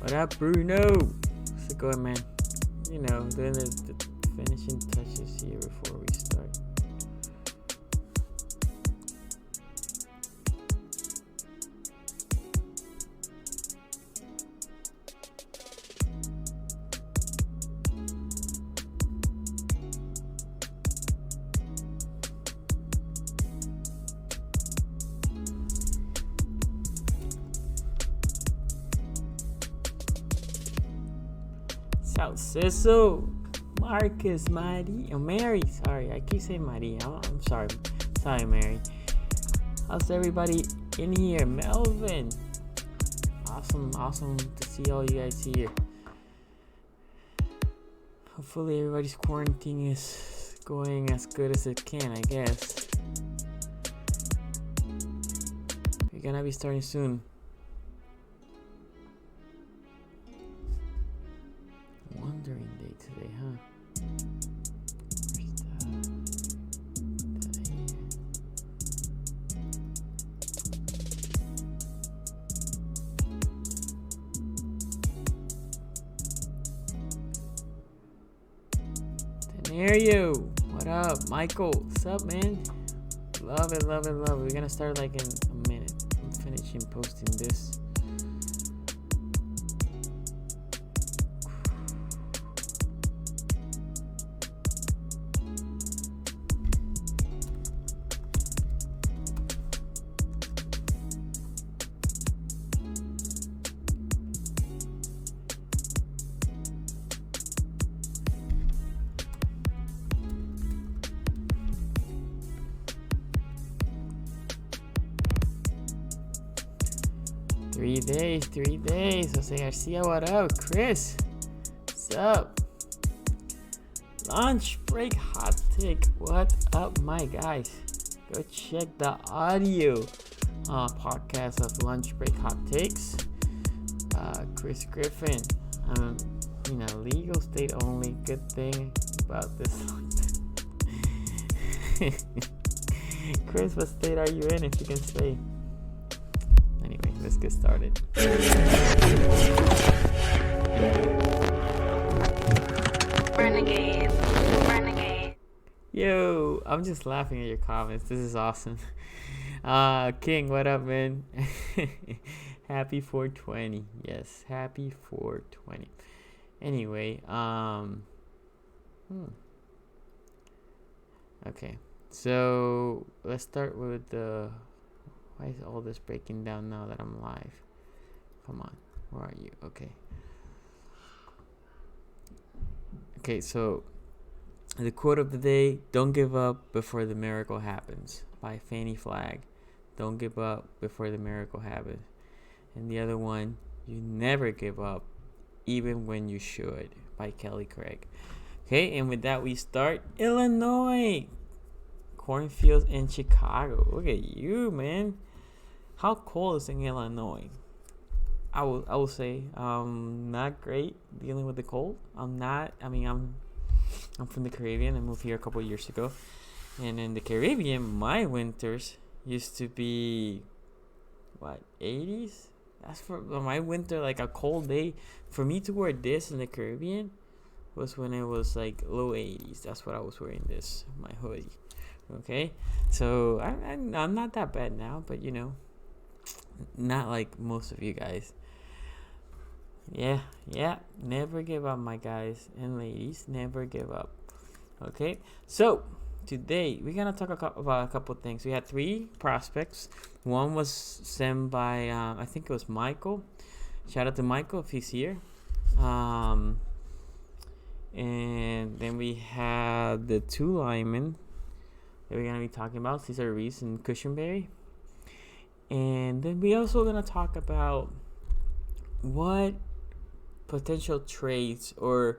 What up, Bruno? How's it going, man? You know, doing the finishing touches here before we start. South Cecil, Marcus, Mary. Sorry, I keep saying Maria. I'm sorry. Sorry, Mary. How's everybody in here? Melvin. Awesome to see all you guys here. Hopefully everybody's quarantine is going as good as it can, I guess. We're gonna be starting soon. Wandering day today, huh? Denario, what up? Michael, what's up, man? Love it. We're gonna start like in a minute. I'm finishing posting this. Three days. Jose Garcia, what up? Chris, what's up? Lunch break hot take, what up, my guys? Go check the audio podcast of Lunch Break Hot Takes. Chris Griffin, legal state only. Good thing about this. Chris, what state are you in, if you can say? Anyway, let's get started. Renegade. Yo, I'm just laughing at your comments. This is awesome. King, what up, man? Happy 420. Yes, happy 420. Anyway, okay. So let's start with the. Why is all this breaking down now that I'm live? Come on, where are you? Okay, so the quote of the day: "Don't give up before the miracle happens," by Fanny Flagg. Don't give up before the miracle happens. And the other one: "You never give up, even when you should," by Kelly Craig. Okay, and with that we start. Illinois, cornfields in Chicago. Look at you, man. How cold is it in Illinois? I will say not great dealing with the cold. I'm from the Caribbean. I moved here a couple of years ago, and in the Caribbean, my winters used to be 80s. That's for my winter, like a cold day. For me to wear this in the Caribbean was when it was like low 80s. That's what I was wearing, this, my hoodie. Okay, so I'm not that bad now, but not like most of you guys. Yeah, never give up, my guys and ladies. Never give up. Okay, so today we're gonna talk about a couple things. We had 3 prospects. One was sent by I think it was Michael. Shout out to Michael if he's here. And then we had the 2 linemen that we're going to be talking about, Cesar Reese and Cushenberry. And then we also going to talk about what potential trades, or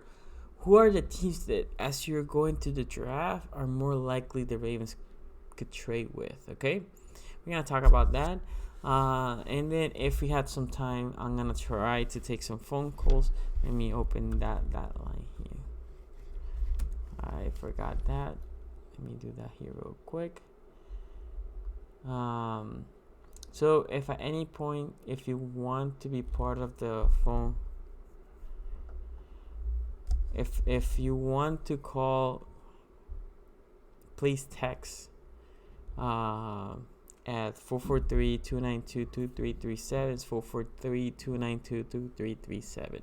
who are the teams that, as you're going to the draft, are more likely the Ravens could trade with. Okay, we're going to talk about that. And then if we had some time, I'm going to try to take some phone calls. Let me open that line here. I forgot that. Let me do that here real quick. So if at any point, if you want to be part of the phone if you want to call, please text at 443-292-2337. It's 443-292-2337.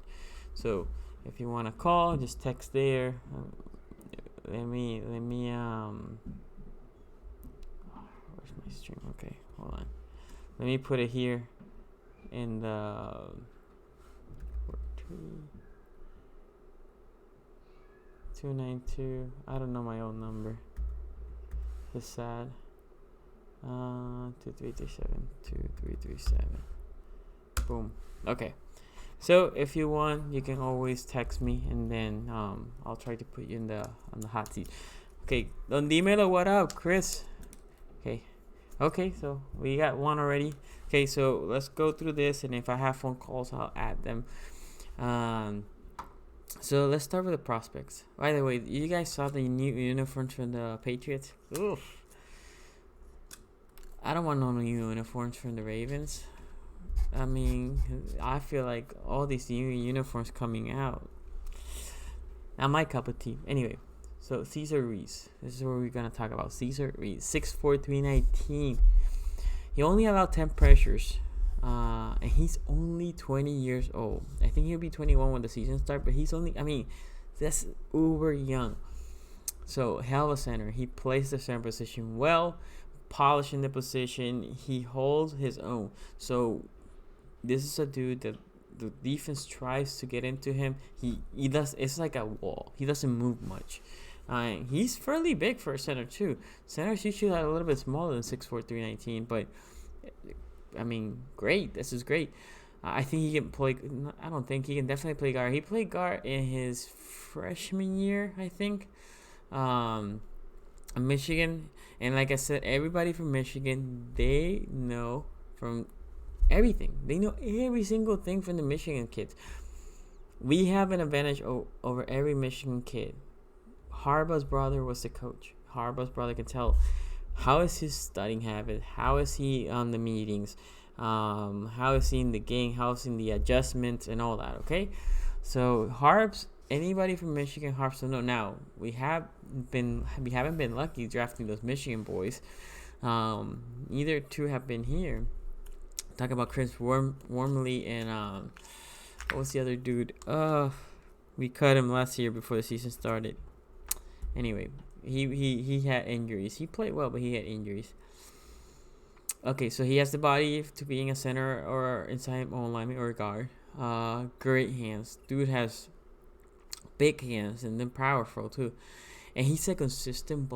So if you want to call, just text there. Let me where's my stream? Okay, hold on. Let me put it here in the 292. I don't know my own number. It's sad. 2337. Boom. Okay. So if you want, you can always text me, and then I'll try to put you on the hot seat. Okay. Don dímelo, what up, Chris? Okay. So we got one already. Okay. So let's go through this, and if I have phone calls, I'll add them. So let's start with the prospects. By the way, you guys saw the new uniforms from the Patriots? Oof. I don't want no new uniforms from the Ravens. I mean, I feel like all these new uniforms coming out, not my cup of tea. Anyway, so Cesar Ruiz. This is what we're going to talk about. Cesar Ruiz, 6'4", 319. He only allowed 10 pressures. And he's only 20 years old. I think he'll be 21 when the season starts, but he's only, that's uber young. So, hell of a center. He plays the center position well, polishing the position. He holds his own. So, this is a dude that the defense tries to get into him. He does. It's like a wall. He doesn't move much. He's fairly big for a center too. Centers usually are a little bit smaller than 6'4", 319, but great. This is great. I think he can play. I don't think he can definitely play guard. He played guard in his freshman year, I think. Michigan, and like I said, everybody from Michigan, they know from everything. They know every single thing from the Michigan kids. We have an advantage over every Michigan kid. Harbaugh's brother was the coach. Harbaugh's brother can tell how is his studying habit, how is he on the meetings, how is he in the game, how is he in the adjustments and all that. Okay, so anybody from Michigan, Harps will know. Now we haven't been lucky drafting those Michigan boys. Either two have been here. Talk about Chris Wormley and what was the other dude? We cut him last year before the season started. Anyway, he had injuries. He played well, but he had injuries. Okay, so he has the body to being a center or inside lineman or guard. Great hands. Dude has big hands and then powerful too. And he's a consistent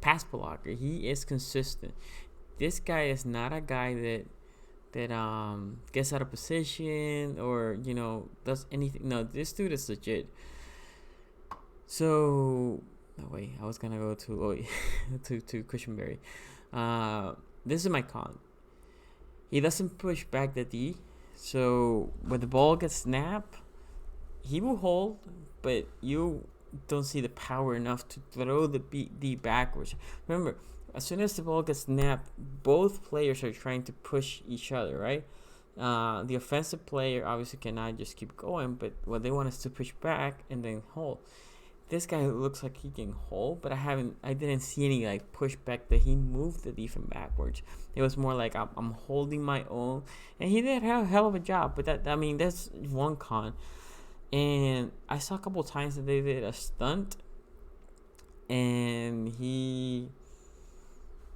pass blocker. He is consistent. This guy is not a guy that gets out of position or does anything. No, this dude is legit. So I was gonna go to Christian Berry. This is my con. He doesn't push back the D, so when the ball gets snapped, he will hold, but you don't see the power enough to throw the D backwards. Remember, as soon as the ball gets snapped, both players are trying to push each other, right? The offensive player obviously cannot just keep going, but what they want is to push back and then hold. This guy looks like he can hold, but I didn't see any pushback that he moved the defense backwards. It was more like I'm holding my own, and he did have a hell of a job. But that's one con. And I saw a couple times that they did a stunt, and he,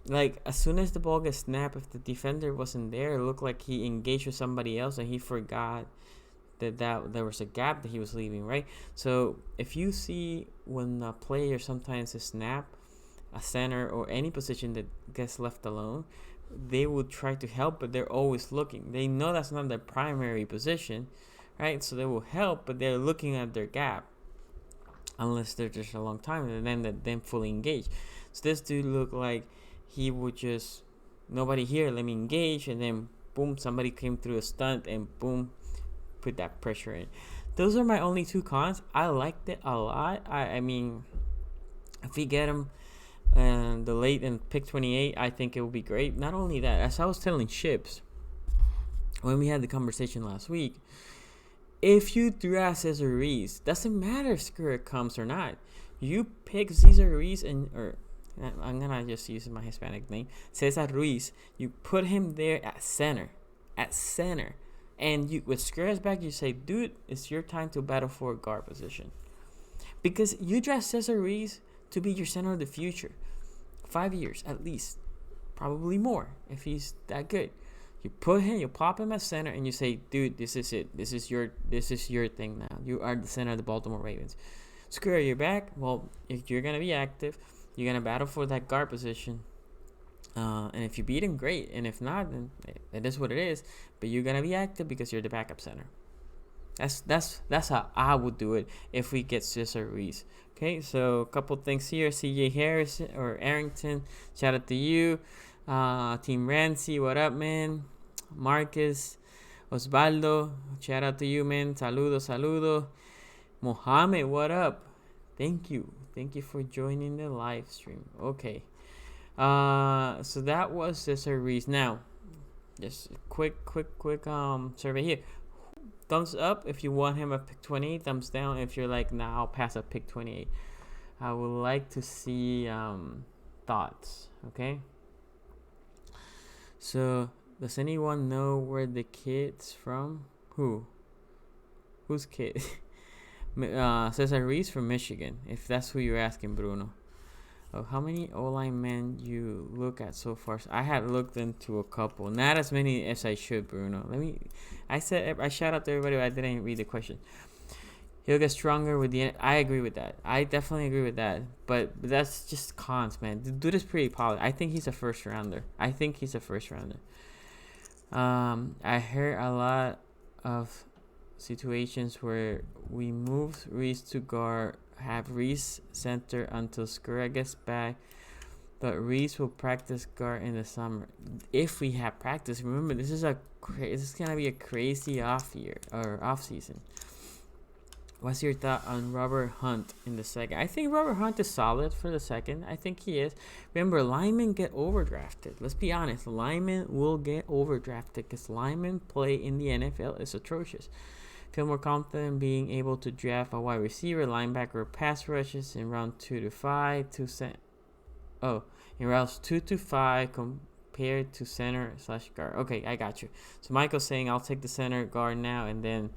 as soon as the ball gets snapped, if the defender wasn't there, it looked like he engaged with somebody else, and he forgot that there was a gap that he was leaving, right? So if you see when a player sometimes snap a center or any position that gets left alone, they will try to help, but they're always looking. They know that's not their primary position, right? So they will help, but they're looking at their gap, unless they're just a long time, and then fully engage. So this dude looked like he would just, nobody here, let me engage, and then boom, somebody came through a stunt, and boom, put that pressure in. Those are my only two cons. I liked it a lot. I mean, if we get him and the late in pick 28, I think it will be great. Not only that, as I was telling Ships when we had the conversation last week, If you draft Cesar Ruiz, doesn't matter if Skura comes or not. You pick Cesar Ruiz or I'm gonna just use my Hispanic name, Cesar Ruiz. You put him there at center, and you with Skura's back, you say, dude, it's your time to battle for a guard position, because you draft Cesar Ruiz to be your center of the future, 5 years at least, probably more if he's that good. You put him, you pop him at center, and you say, dude, this is it. This is your thing now. You are the center of the Baltimore Ravens. Screw you're back. Well, if you're gonna be active, you're gonna battle for that guard position. And if you beat him, great. And if not, then it is what it is. But you're gonna be active because you're the backup center. That's how I would do it if we get Cesar Ruiz. Okay, so a couple things here. CJ Harrison or Arrington, shout out to you. Team Rancy, what up, man? Marcus, Osvaldo, shout out to you, man. Saludo. Mohammed, what up? Thank you for joining the live stream. Okay, so that was Cesar Ruiz. Now, just quick survey here. Thumbs up if you want him at pick 28. Thumbs down if you're like, nah, I'll pass at pick 28. I would like to see thoughts. Okay. So, does anyone know where the kid's from? Whose kid? Cesar Ruiz from Michigan, if that's who you're asking, Bruno. Oh, how many O-line men you look at so far? I had looked into a couple, not as many as I should, Bruno. I shout out to everybody, but I didn't read the question. He'll get stronger with the. I agree with that. I definitely agree with that. But that's just cons, man. The dude is pretty polished. I think he's a first rounder. I heard a lot of situations where we move Reese to guard, have Reese center until Skura gets back, but Reese will practice guard in the summer if we have practice. Remember, this is gonna be a crazy off season. What's your thought on Robert Hunt in the second? I think Robert Hunt is solid for the second. I think he is. Remember, linemen get overdrafted. Let's be honest. Linemen will get overdrafted because linemen play in the NFL is atrocious. Feel more confident being able to draft a wide receiver, linebacker, or pass rushes in round 2 to 5. In rounds 2 to 5 compared to center/guard. Okay, I got you. So Michael's saying I'll take the center guard now and then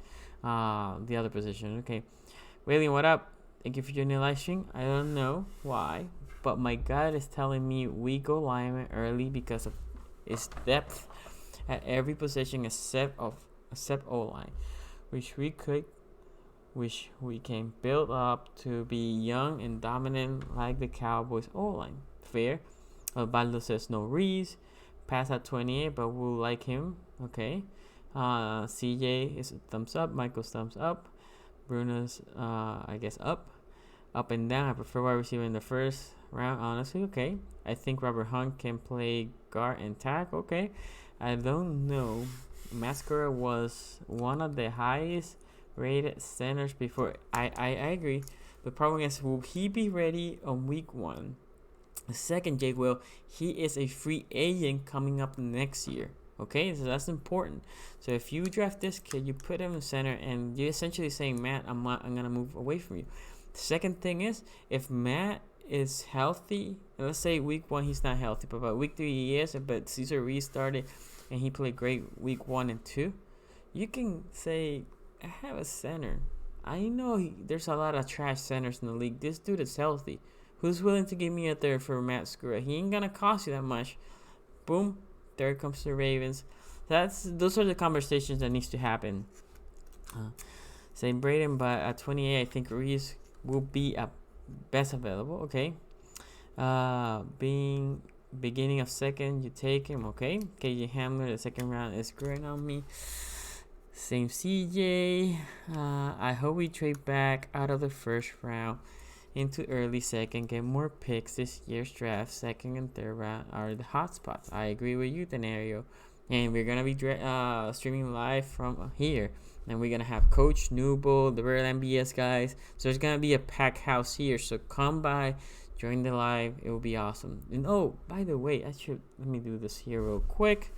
the other position. Okay, Waylon, what up? Thank you for joining the live stream. I don't know why, but my gut is telling me we go lineman early because of its depth at every position except O-line, which we can build up to be young and dominant like the Cowboys O-line. Fair. Baldo says no Reese. Pass at 28, but we'll like him. Okay. CJ is a thumbs up. Michael's thumbs up. Bruno's I guess up and down. I prefer wide receiver in the first round, honestly. Okay, I think Robert Hunt can play guard and tackle. Okay, I don't know. Mascara was one of the highest rated centers before. I agree. The problem is, will he be ready on week 1? The second, Jake Will, he is a free agent coming up next year. Okay, so that's important. So if you draft this kid, you put him in center, and you're essentially saying, Matt, I'm gonna move away from you. The second thing is, if Matt is healthy, and let's say week 1 he's not healthy, but by week 3 he is, but Cesar restarted and he played great week 1 and 2, you can say, I have a center. I know there's a lot of trash centers in the league. This dude is healthy. Who's willing to give me a third for Matt Skura? He ain't gonna cost you that much. Boom. Third comes the Ravens. Those are the conversations that needs to happen. Same Braden, but at 28, I think Reese will be a best available. Okay. Beginning of second, you take him. Okay. KJ Hamler, the second round is great on me. Same CJ. I hope we trade back out of the first round into early second, get more picks this year's draft. Second and third round are the hot spots. I agree with you, Denario. And we're gonna be streaming live from here, and we're gonna have Coach Newble, the real MBS guys. So there's gonna be a packed house here. So come by, join the live. It will be awesome. And oh, by the way, let me do this here real quick,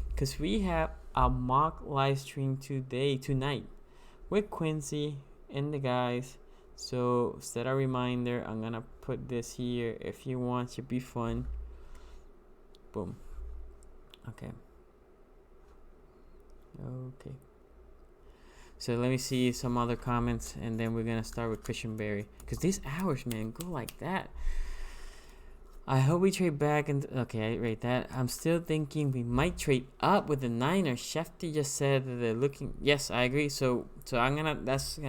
because we have a mock live stream tonight. with Quincy and the guys. So set a reminder. I'm gonna put this here. If you want, should be fun. Boom. Okay. Okay. So let me see some other comments, and then we're gonna start with Cushenberry, because these hours, man, go like that. I hope we trade back, and okay, I rate that. I'm still thinking we might trade up with the Niners. Shefty just said that they're looking. Yes, I agree. So I'm gonna.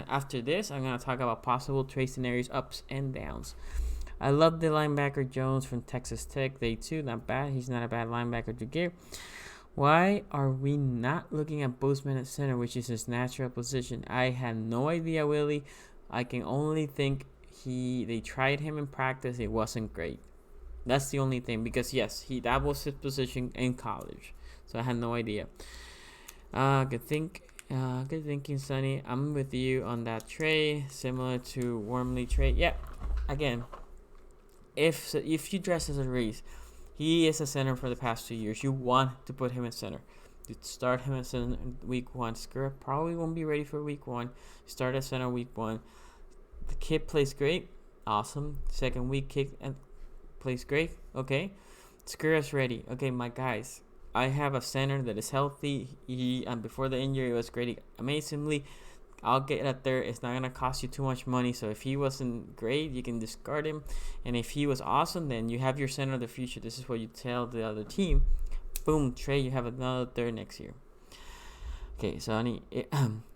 After this. I'm gonna talk about possible trade scenarios, ups and downs. I love the linebacker Jones from Texas Tech. Day 2, not bad. He's not a bad linebacker to get. Why are we not looking at Bozeman at center, which is his natural position? I had no idea, Willie. I can only think they tried him in practice. It wasn't great. That's the only thing, because yes, that was his position in college. So I had no idea. Good thinking, Sonny. I'm with you on that trade, similar to Wormley trade. Yeah, again, if you dress as a race, he is a center for the past 2 years. You want to put him at center. You start him at center in week 1. Skura probably won't be ready for week 1. Start at center week 1. The kid plays great. Awesome. Second week kick and plays great. Okay. Skura's ready. Okay, my guys. I have a center that is healthy. Before the injury, was grading amazingly. I'll get it there. It's not gonna cost you too much money. So if he wasn't great, you can discard him. And if he was awesome, then you have your center of the future. This is what you tell the other team. Boom, trade. You have another third next year. Okay, Sonny.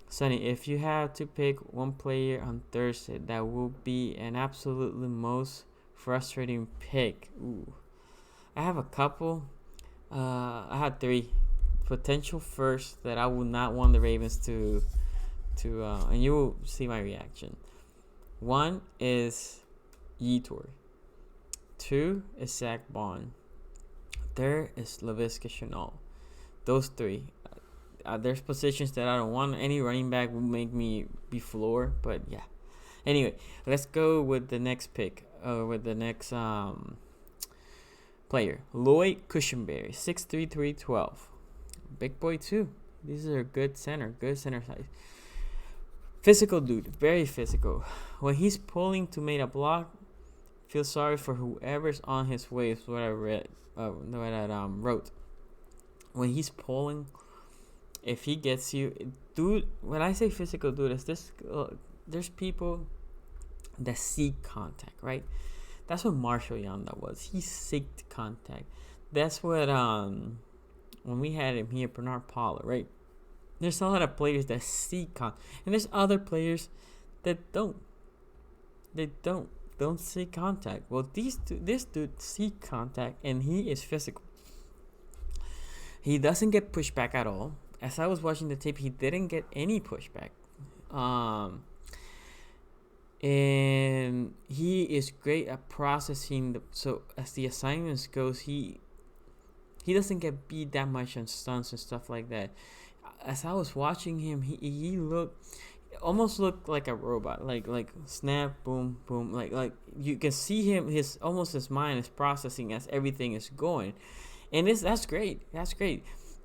Sonny, if you have to pick one player on Thursday, that will be an absolutely most frustrating pick. Ooh, I have a couple. I had 3 potential first that I would not want the Ravens to and you will see my reaction. 1 is Yetur. 2 is Zach Bond. 3rd is Laviska Shenault. Those 3. There's positions that I don't want. Any running back will make me be floored, but yeah. Anyway, let's go with the next pick. With the next player, Lloyd Cushenberry, 6'3", 312. Big boy too. These are good center size. Physical dude, very physical. When he's pulling to make a block, feel sorry for whoever's on his way. Is what I read. What I wrote. When he's pulling, if he gets you, dude. When I say physical dude, is this? There's people that seek contact, right? That's what Marshall Yanda was. He seeked contact. That's what when we had him here, Bernard Pollard, right? There's a lot of players that seek contact, and there's other players that don't. They don't seek contact. Well, this dude seek contact, and he is physical. He doesn't get pushback at all. As I was watching the tape, he didn't get any pushback. And he is great at processing. So as the assignments goes, he doesn't get beat that much on stunts and stuff like that. As I was watching him, he almost looked like a robot, like snap, boom, boom, like you can see him. His mind is processing as everything is going, and that's great.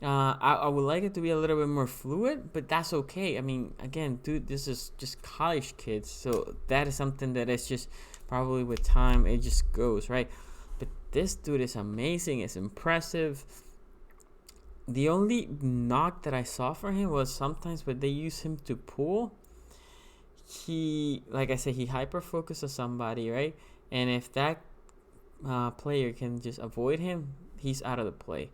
I would like it to be a little bit more fluid, but that's okay. I mean, again, dude, this is just college kids, so that is something that is just probably with time it just goes, right? But this dude is amazing. It's impressive. The only knock that I saw for him was sometimes when they use him to pull, he, like I said, he hyper focuses somebody, right? And if that player can just avoid him, he's out of the play.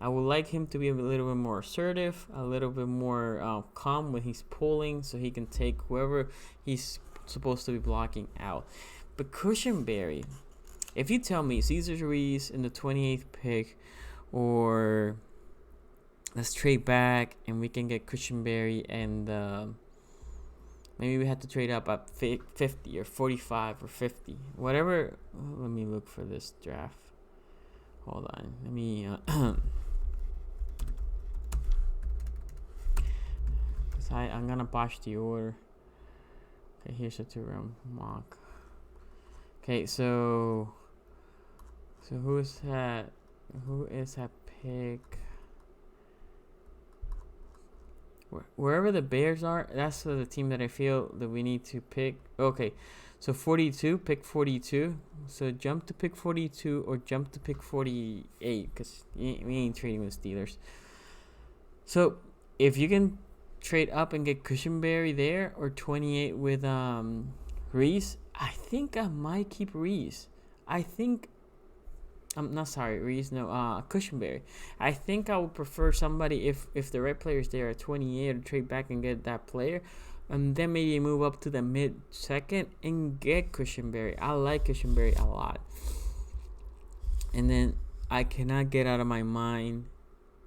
I would like him to be a little bit more assertive, a little bit more calm when he's pulling, so he can take whoever he's supposed to be blocking out. But Cushenberry, if you tell me Cesar Ruiz in the 28th pick, or let's trade back and we can get Cushenberry, and maybe we have to trade up at 50 or 45 or 50, whatever. Let me look for this draft. Hold on. Let me. I'm gonna botch the order. Okay, here's a 2-round mock. Okay, so who is that? Who is that pick? wherever the Bears are, that's the team that I feel that we need to pick. Okay, so 42, pick 42. So jump to pick 42 or jump to pick 48 because we ain't trading with Steelers. So if you can trade up and get Cushenberry there or 28 with Reese, I think I might keep Reese. I'm not sorry, Reese. No, Cushenberry. I think I would prefer somebody if the right player's there at 28 to trade back and get that player, and then maybe move up to the mid second and get Cushenberry. I like Cushenberry a lot. And then I cannot get out of my mind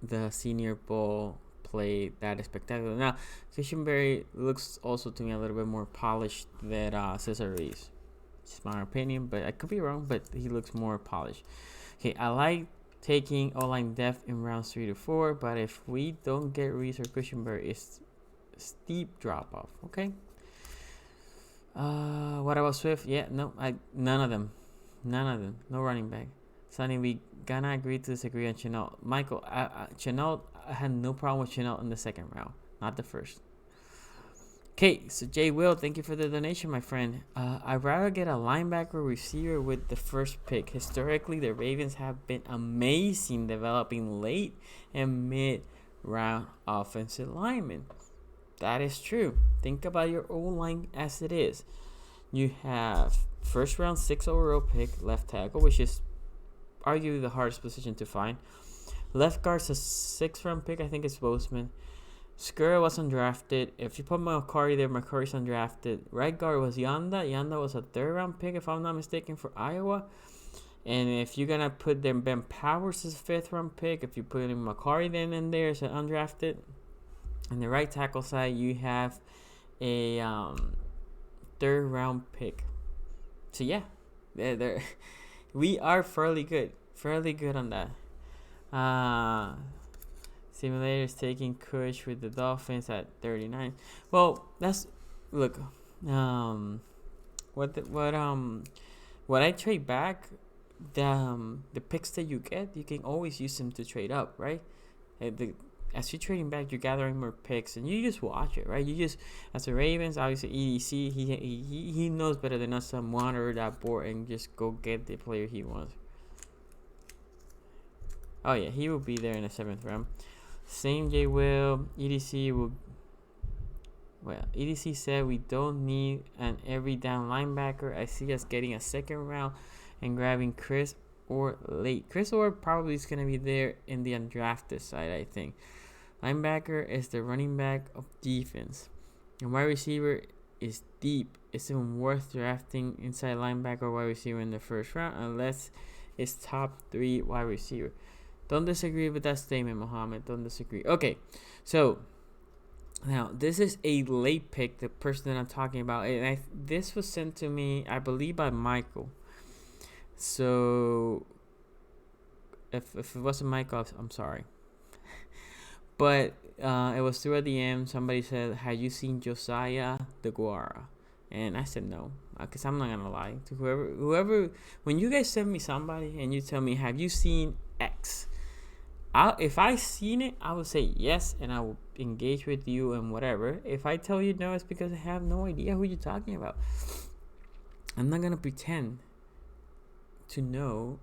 the Senior Bowl play that is spectacular. Now, Cushenberry looks also to me a little bit more polished than Cesar Reese. It's my opinion, but I could be wrong, but he looks more polished. Okay, I like taking O-line depth in rounds 3 to 4, but if we don't get Reese or Cushenberry, it's a steep drop off. Okay. What about Swift? Yeah, no, none of them. No running back. Sonny, we gonna agree to disagree on Chenault. Michael, Chenault, I had no problem with Chenault in the second round, not the first. Okay, so Jay Will, thank you for the donation, my friend. I'd rather get a linebacker receiver with the first pick. Historically, the Ravens have been amazing developing late and mid-round offensive linemen. That is true. Think about your O-line as it is. You have first round 6 overall pick, left tackle, which is arguably the hardest position to find. Left guard's a 6th round pick, I think it's Bozeman. Skura was undrafted. If you put McCurry there, McCurry's undrafted. Right guard was Yanda. Yanda was a 3rd round pick, if I'm not mistaken, for Iowa. And if you're going to put them, Ben Powers is a 5th round pick. If you put in McCurry then in there, it's an undrafted. On the right tackle side, you have a 3rd round pick. So yeah, we are fairly good on that. Simulators taking Kush with the Dolphins at 39. Well, that's look. What I trade back, the picks that you get, you can always use them to trade up, right? As you're trading back, you're gathering more picks, and you just watch it, right? You just, as the Ravens, obviously EDC, he knows better than us to monitor that board and just go get the player he wants. Oh yeah, he will be there in the 7th round. Same J Will. EDC said we don't need an every down linebacker. I see us getting a 2nd round and grabbing Chris or late. Chris Orr probably is going to be there in the undrafted side, I think. Linebacker is the running back of defense. And wide receiver is deep. It's even worth drafting inside linebacker or wide receiver in the 1st round unless it's top 3 wide receiver. Don't disagree with that statement, Mohammed. Don't disagree. Okay, so now this is a late pick, the person that I'm talking about. And this was sent to me, I believe, by Michael. So if it wasn't Michael, I'm sorry. But it was through a DM. Somebody said, have you seen Josiah DeGuara? And I said no, because I'm not going to lie. To whoever, when you guys send me somebody and you tell me, have you seen X? If I seen it, I would say yes, and I will engage with you and whatever. If I tell you no, it's because I have no idea who you're talking about. I'm not going to pretend to know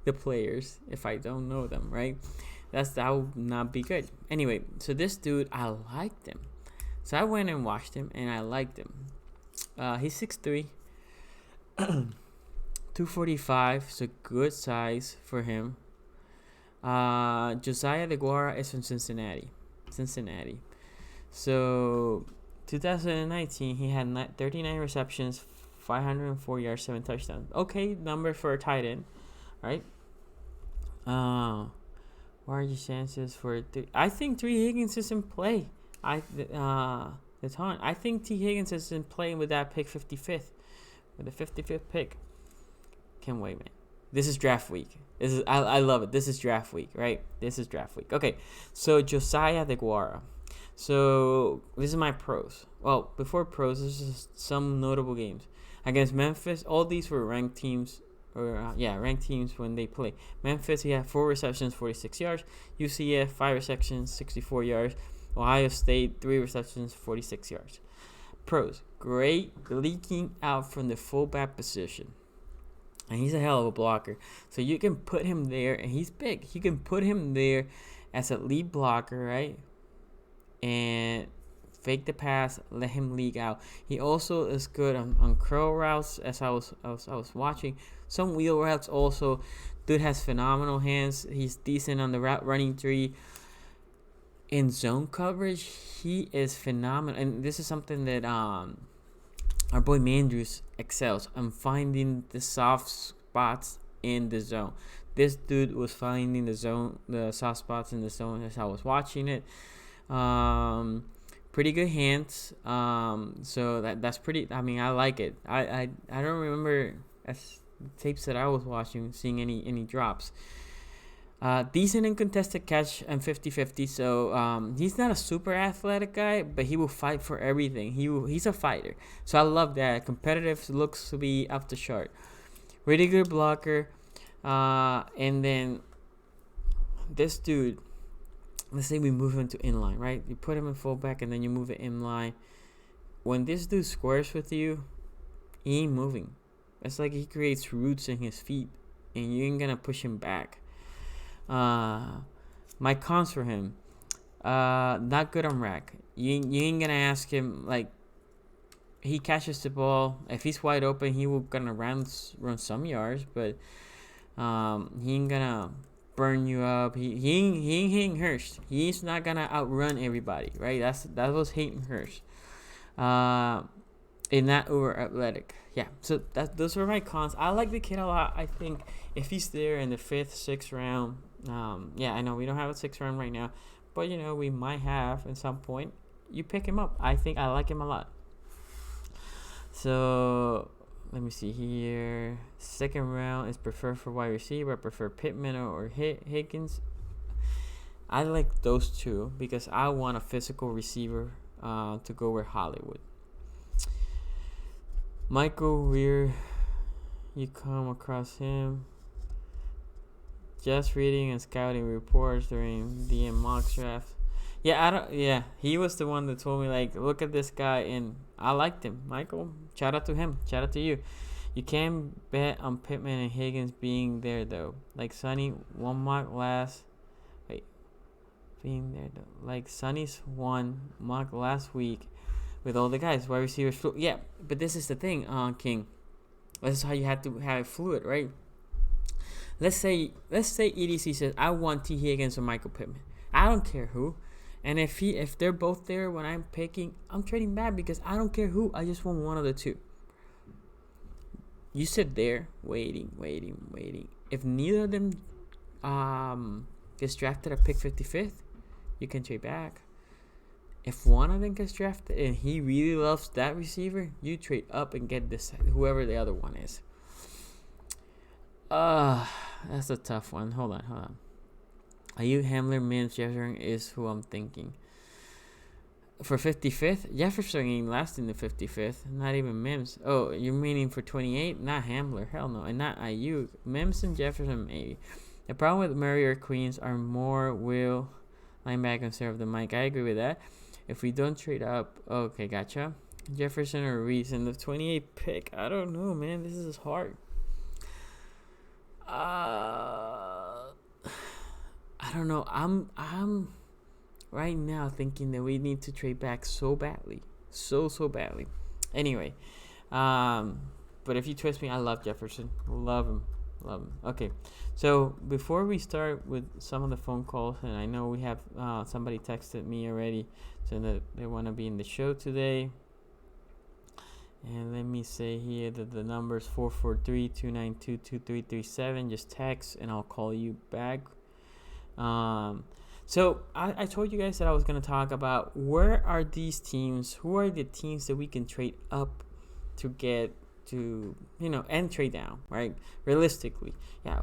the players if I don't know them, right? That would not be good. Anyway, so this dude, I liked him. So I went and watched him, and I liked him. He's 6'3", 245, so good size for him. Josiah DeGuara is from Cincinnati. So 2019, he had 39 receptions, 504 yards, 7 touchdowns. Okay, number for a tight end, right? What are your chances for I think T. Higgins is in play. I think T. Higgins is in play with that pick 55th, with the 55th pick. Can't wait, man. This is draft week. I love it. This is draft week, right? This is draft week. Okay, so Josiah DeGuara. So this is my pros. Well, before pros, this is some notable games against Memphis. All these were ranked teams, ranked teams when they play. Memphis, he had 4 receptions, 46 yards. UCF, 5 receptions, 64 yards. Ohio State, 3 receptions, 46 yards. Pros, great leaking out from the fullback position. And he's a hell of a blocker. So you can put him there, and he's big. You can put him there as a lead blocker, right? And fake the pass, let him leak out. He also is good on curl routes, as I was watching. Some wheel routes also. Dude has phenomenal hands. He's decent on the route running tree. In zone coverage, he is phenomenal. And this is something that our boy Mandrews excels on finding the soft spots in the zone. This dude was finding the soft spots in the zone as I was watching it. Pretty good hands. So that's pretty. I mean, I like it. I don't remember as tapes that I was watching seeing any drops. Decent in contested catch and 50-50. So he's not a super athletic guy, but he will fight for everything. He's a fighter. So I love that. Competitive, looks to be up the chart. Really good blocker. And then this dude, let's say we move him to inline, right? You put him in fullback and then you move it inline. When this dude squares with you, he ain't moving. It's like he creates roots in his feet, and you ain't gonna push him back. My cons for him, not good on rack. You ain't gonna ask him, like, he catches the ball. If he's wide open, he will gonna run some yards, but he ain't gonna burn you up. He ain't Hayden Hurst. He's not gonna outrun everybody, right? That was Hayden Hurst. And not over athletic. Yeah, so those were my cons. I like the kid a lot. I think if he's there in the 5th, 6th round, yeah, I know we don't have a 6th round right now, but we might have at some point. You pick him up. I think I like him a lot. So let me see here. 2nd round is preferred for wide receiver. I prefer Pittman or Higgins. I like those two because I want a physical receiver to go with Hollywood. Michael Weir, you come across him. Just reading and scouting reports during the mock draft. Yeah, he was the one that told me, like, look at this guy, and I liked him. Michael, shout out to him. Shout out to you. You can't bet on Pittman and Higgins being there, though. Like Sonny, one mock last. Being there, though. Like Sonny's one mock last week with all the guys, wide receivers. Yeah, but this is the thing, King. This is how you have to have it fluid, right? Let's say EDC says, I want T. Higgins or Michael Pittman. I don't care who. And if they're both there when I'm picking, I'm trading back because I don't care who. I just want one of the two. You sit there waiting. If neither of them gets drafted at pick 55th, you can trade back. If one of them gets drafted and he really loves that receiver, you trade up and get this whoever the other one is. That's a tough one. Hold on. Ayuk, Hamler, Mims, Jefferson is who I'm thinking. For 55th, Jefferson ain't last in the 55th. Not even Mims. Oh, you're meaning for 28? Not Hamler. Hell no. And not Ayuk. Mims and Jefferson maybe. The problem with Murray or Queens are more will linebacker instead of the Mike. I agree with that. If we don't trade up, okay, gotcha. Jefferson or Reese in the 28th pick. I don't know, man. This is hard. I don't know. I'm right now thinking that we need to trade back so badly, so badly. Anyway, but if you twist me, I love Jefferson. Love him. Okay, so before we start with some of the phone calls, and I know we have somebody texted me already saying that they want to be in the show today. And let me say here that the number is 443-292-2337. Just text and I'll call you back. So I told you guys that I was going to talk about where are these teams, who are the teams that we can trade up to get to, and trade down, right? Realistically. Yeah,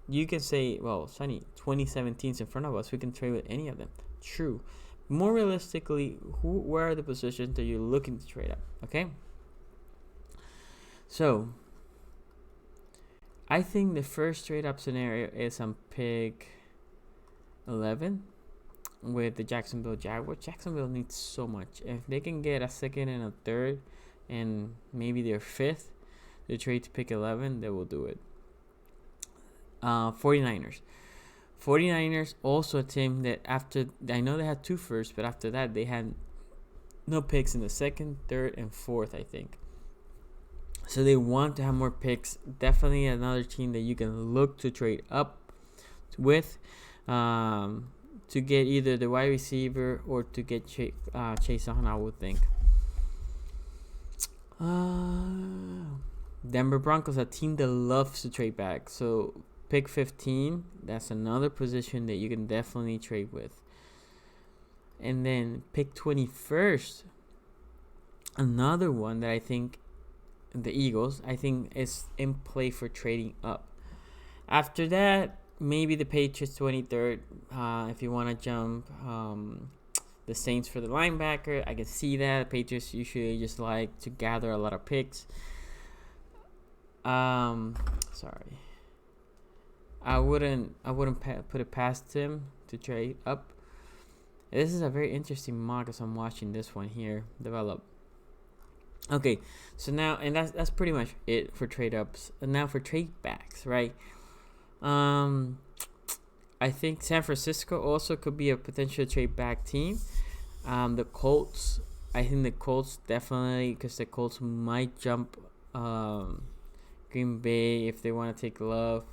you can say, well, Sonny, 2017's in front of us. We can trade with any of them. True. More realistically, where are the positions that you're looking to trade up, okay? So, I think the first trade up scenario is on pick 11 with the Jacksonville Jaguars. Jacksonville needs so much. If they can get a second and a third and maybe their fifth to trade to pick 11, they will do it. 49ers. 49ers also a team that after, I know they had 2 firsts, but after that they had no picks in the second, third, and fourth, I think. So they want to have more picks. Definitely another team that you can look to trade up with to get either the wide receiver or to get Chase on, I would think. Denver Broncos, a team that loves to trade back. So pick 15, that's another position that you can definitely trade with. And then pick 21st, another one that I think the Eagles, I think, is in play for trading up. After that, maybe the Patriots 23rd. If you want to jump the Saints for the linebacker, I can see that. Patriots usually just like to gather a lot of picks. Sorry. I wouldn't put it past him to trade up. This is a very interesting mock as I'm watching this one here develop. Okay, so now, and that's pretty much it for trade ups. And now for trade backs, right? I think San Francisco also could be a potential trade back team. The Colts, I think the Colts definitely, because the Colts might jump Green Bay if they want to take Love.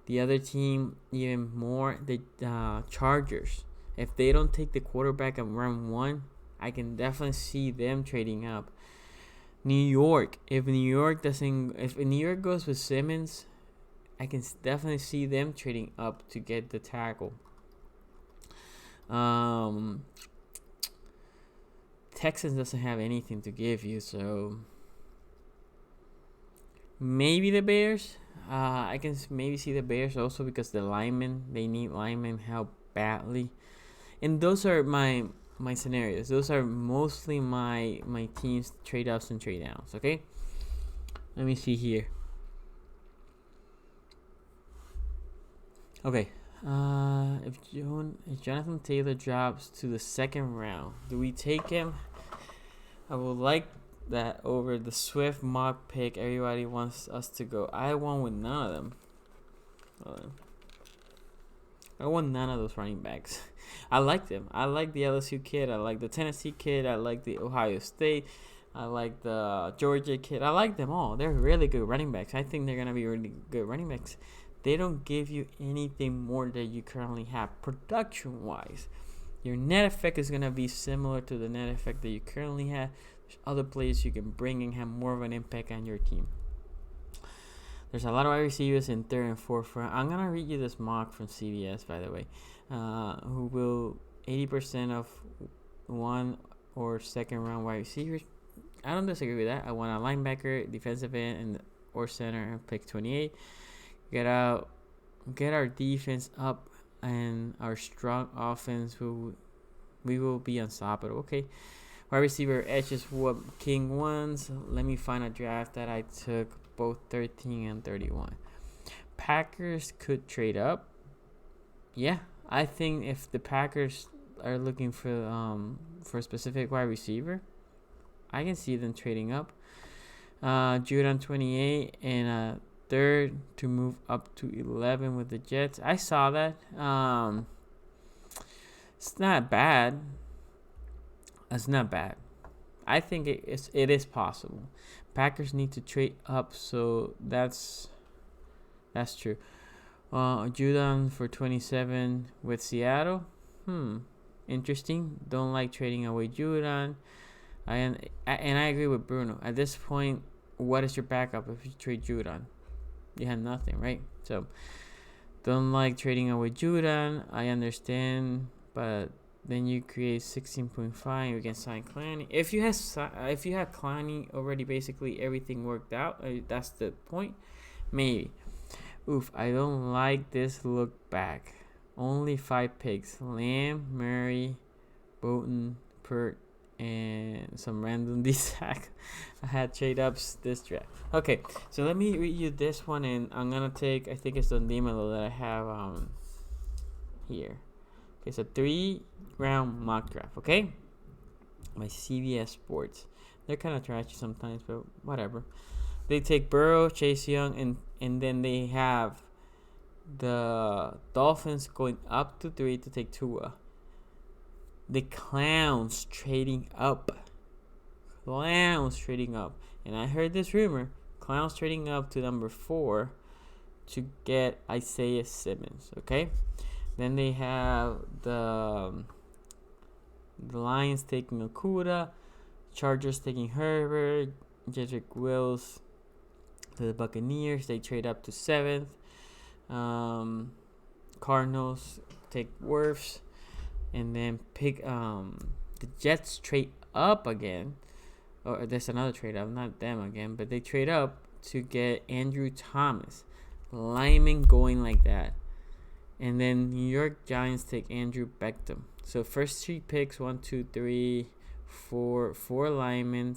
The other team, even more, the Chargers. If they don't take the quarterback in round 1, I can definitely see them trading up. New York, if New York goes with Simmons, I can definitely see them trading up to get the tackle. Texans doesn't have anything to give you, so maybe the Bears. I can maybe see the Bears also because the linemen, they need linemen help badly. And those are my scenarios. Those are mostly my teams trade ups and trade downs. Okay, let me see here. Okay, if Jonathan Taylor drops to the second round, do we take him? I would like that over the Swift mock pick everybody wants us to go. I won with none of them. I want none of those running backs. I like them. I like the LSU kid. I like the Tennessee kid. I like the Ohio State. I like the Georgia kid. I like them all. They're really good running backs. I think they're going to be really good running backs. They don't give you anything more that you currently have production-wise. Your net effect is going to be similar to the net effect that you currently have. There's other players you can bring and have more of an impact on your team. There's a lot of wide receivers in third and fourth round. I'm going to read you this mock from CBS, by the way, who will 80% of one or second round wide receivers. I don't disagree with that. I want a linebacker, defensive end, or center, and pick 28. Get our defense up and our strong offense. We will be unstoppable. Okay. Wide receiver edge is what King wants. Let me find a draft that I took both 13 and 31. Packers could trade up. Yeah, I think if the Packers are looking for a specific wide receiver, I can see them trading up. Judon 28 and a third to move up to 11 with the Jets. I saw that. It's not bad. It's not bad. I think it is possible. Packers need to trade up, so that's true. Judon for 27 with Seattle. Interesting. Don't like trading away Judon. And I agree with Bruno. At this point, what is your backup if you trade Judon? You have nothing, right? So, don't like trading away Judon. I understand, but then you create 16.5. You can sign Clowney. If you have Clowney already, basically everything worked out. That's the point. Maybe. Oof, I don't like this look back. Only 5 picks: Lamb, Murray, Bolton, Pert, and some random D-sack. I had trade ups this draft. Okay, so let me read you this one, and I'm gonna take, I think it's the Dimelo that I have here. Okay, so 3-round mock draft, okay? My CBS Sports. They're kind of trashy sometimes, but whatever. They take Burrow, Chase Young, and then they have the Dolphins going up to 3 to take Tua. The Clowns trading up. And I heard this rumor. Clowns trading up to number 4 to get Isaiah Simmons, okay? Then they have the Lions taking Okuda, Chargers taking Herbert, Jedrick Wills to the Buccaneers. They trade up to 7th. Cardinals take Wirfs, and then pick the Jets trade up again. Or there's another trade up, not them again, but they trade up to get Andrew Thomas, lineman going like that. And then New York Giants take Andrew Beckham. So first 3 picks, 1, 2, 3, 4 linemen,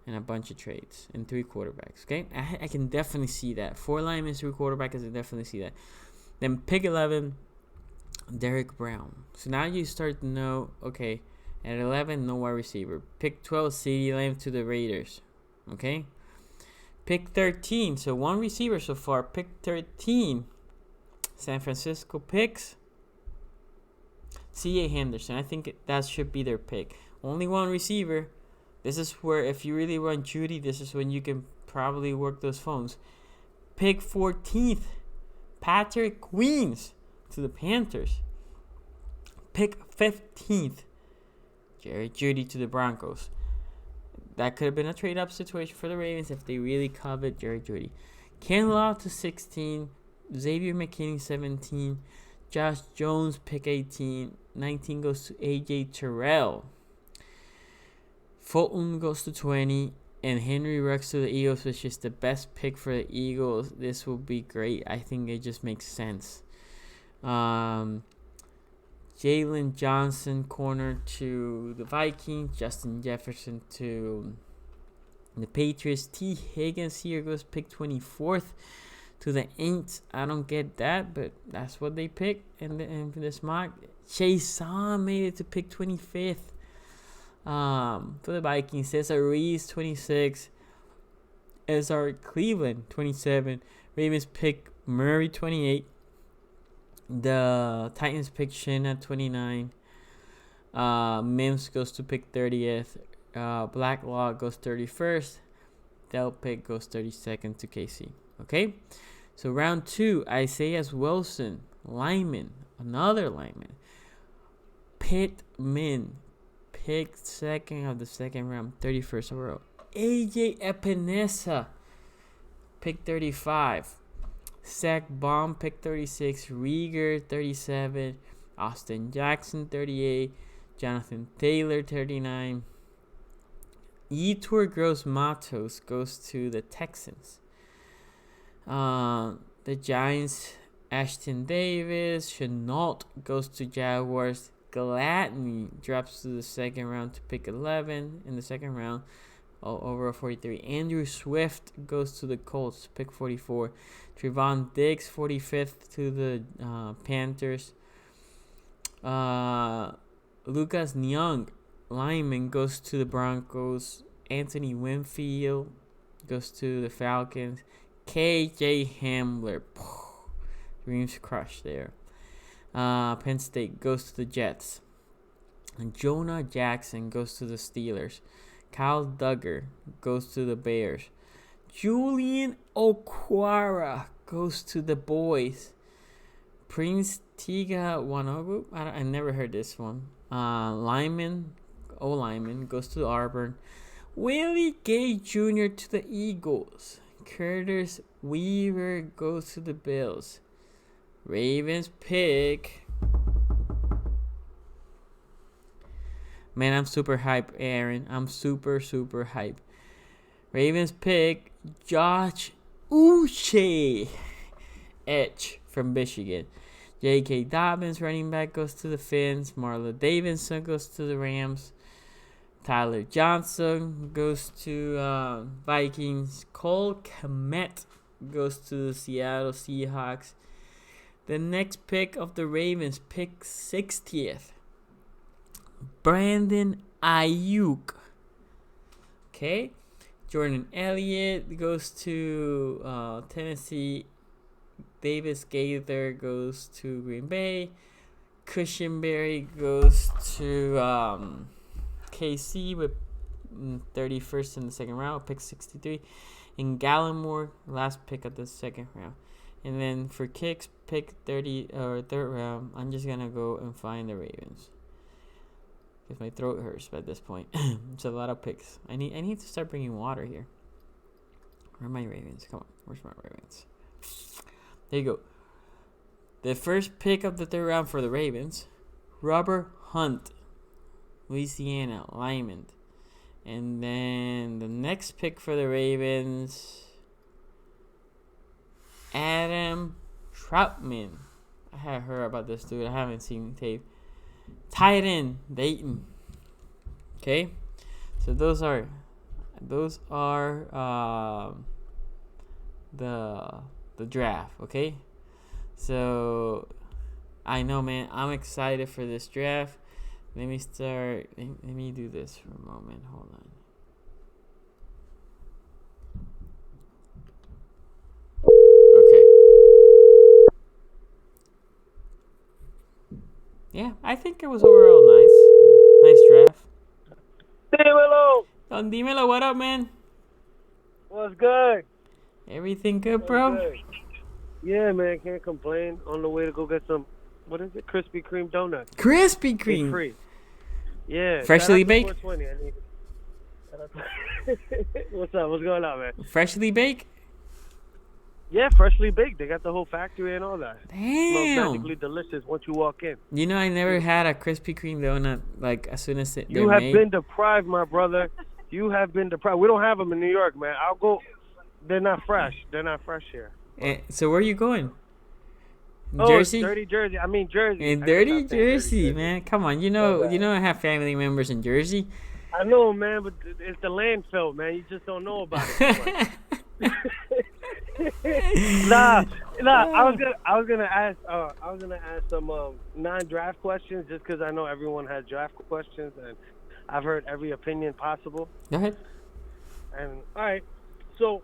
and a bunch of trades, and 3 quarterbacks. Okay, I can definitely see that. 4 linemen, 3 quarterbacks, I can definitely see that. Then pick 11, Derek Brown. So now you start to know, okay, at 11, no wide receiver. Pick 12, CeeDee Lamb to the Raiders. Okay, pick 13. So 1 receiver so far. Pick 13. San Francisco picks C.A. Henderson. I think that should be their pick. Only 1 receiver. This is where, if you really run Judy, this is when you can probably work those phones. Pick 14th, Patrick Queens to the Panthers. Pick 15th, Jerry Judy to the Broncos. That could have been a trade-up situation for the Ravens if they really covet Jerry Judy. Ken Law to 16, Xavier McKinney 17, Josh Jones pick 18, 19 goes to AJ Terrell. Fulton goes to 20, and Henry Ruggs to the Eagles, which is the best pick for the Eagles. This will be great. I think it just makes sense. Jalen Johnson, corner to the Vikings. Justin Jefferson to the Patriots. T. Higgins here goes pick 24th to the Aints. I don't get that, but that's what they picked in this mock. Chase Song made it to pick 25th. For the Vikings, Cesar Ruiz 26, SR Cleveland 27, Ravens pick Murray 28, the Titans pick Shin at 29, Mims goes to pick 30th, Blacklock goes 31st, Del Pick goes 32nd to KC. Okay, so round 2, Isaiah Wilson, lineman, another lineman, Pittman. Pick 2nd of the 2nd round, 31st overall. AJ Epinesa, pick 35. Zach Baum, pick 36. Rieger, 37. Austin Jackson, 38. Jonathan Taylor, 39. Yetur Gross-Matos goes to the Texans. The Giants, Ashton Davis. Chenault goes to Jaguars. Gladney drops to the 2nd round to pick 11 in the 2nd round, over 43. Andrew Swift goes to the Colts, pick 44. Trevon Diggs, 45th to the Panthers. Lucas Young, lineman, goes to the Broncos. Anthony Winfield goes to the Falcons. KJ Hamler, dreams crushed there. Penn State goes to the Jets. And Jonah Jackson goes to the Steelers. Kyle Duggar goes to the Bears. Julian Okwara goes to the Boys. Prince Tiga Wanogu, I never heard this one. Lineman goes to Auburn. Willie Gay Jr. to the Eagles. Curtis Weaver goes to the Bills. Ravens pick. Man, I'm super hype, Aaron. I'm super hype. Ravens pick Josh Uche, Edge from Michigan. J.K. Dobbins, running back, goes to the Finns. Marla Davidson goes to the Rams. Tyler Johnson goes to Vikings. Cole Kmet goes to the Seattle Seahawks. The next pick of the Ravens, pick 60th. Brandon Ayuk. Okay. Jordan Elliott goes to Tennessee. Davis Gaither goes to Green Bay. Cushenberry goes to KC with 31st in the second round, pick 63. And Gallimore, last pick of the second round. And then for kicks, pick 30 or third round. I'm just gonna go and find the Ravens because my throat hurts at this point. It's a lot of picks. I need to start bringing water here. Where are my Ravens? Come on, where's my Ravens? There you go. The first pick of the third round for the Ravens, Robert Hunt, Louisiana lineman. And then the next pick for the Ravens, Adam Troutman. I have heard about this dude. I haven't seen tape. Tight end, Dayton. Okay, so those are the draft. Okay, so I know, man. I'm excited for this draft. Let me start. Let me do this for a moment. Hold on. Okay. Yeah, I think it was overall nice. Nice draft. Dímelo. Don Dímelo, what up, man? What's good? Everything good, bro? Good. Yeah, man. Can't complain. On the way to go get some, what is it? Krispy Kreme donuts. Krispy Kreme. Free. Yeah. Freshly baked? 420. What's up? What's going on, man? Freshly baked? Yeah, freshly baked. They got the whole factory and all that. Smells Damn. magically delicious once you walk in. You know, I never had a Krispy Kreme donut like as soon as they're You have made. been deprived, my brother. You have been deprived. We don't have them in New York, man. I'll go. They're not fresh. They're not fresh here. So where are you going? Jersey? Jersey? Dirty Jersey. I mean Jersey. In dirty Jersey, man. Come on, you know I have family members in Jersey. I know, man, but it's the landfill, man. You just don't know about it. Nah. I was gonna ask some non-draft questions just because I know everyone has draft questions and I've heard every opinion possible. Go ahead. And all right, so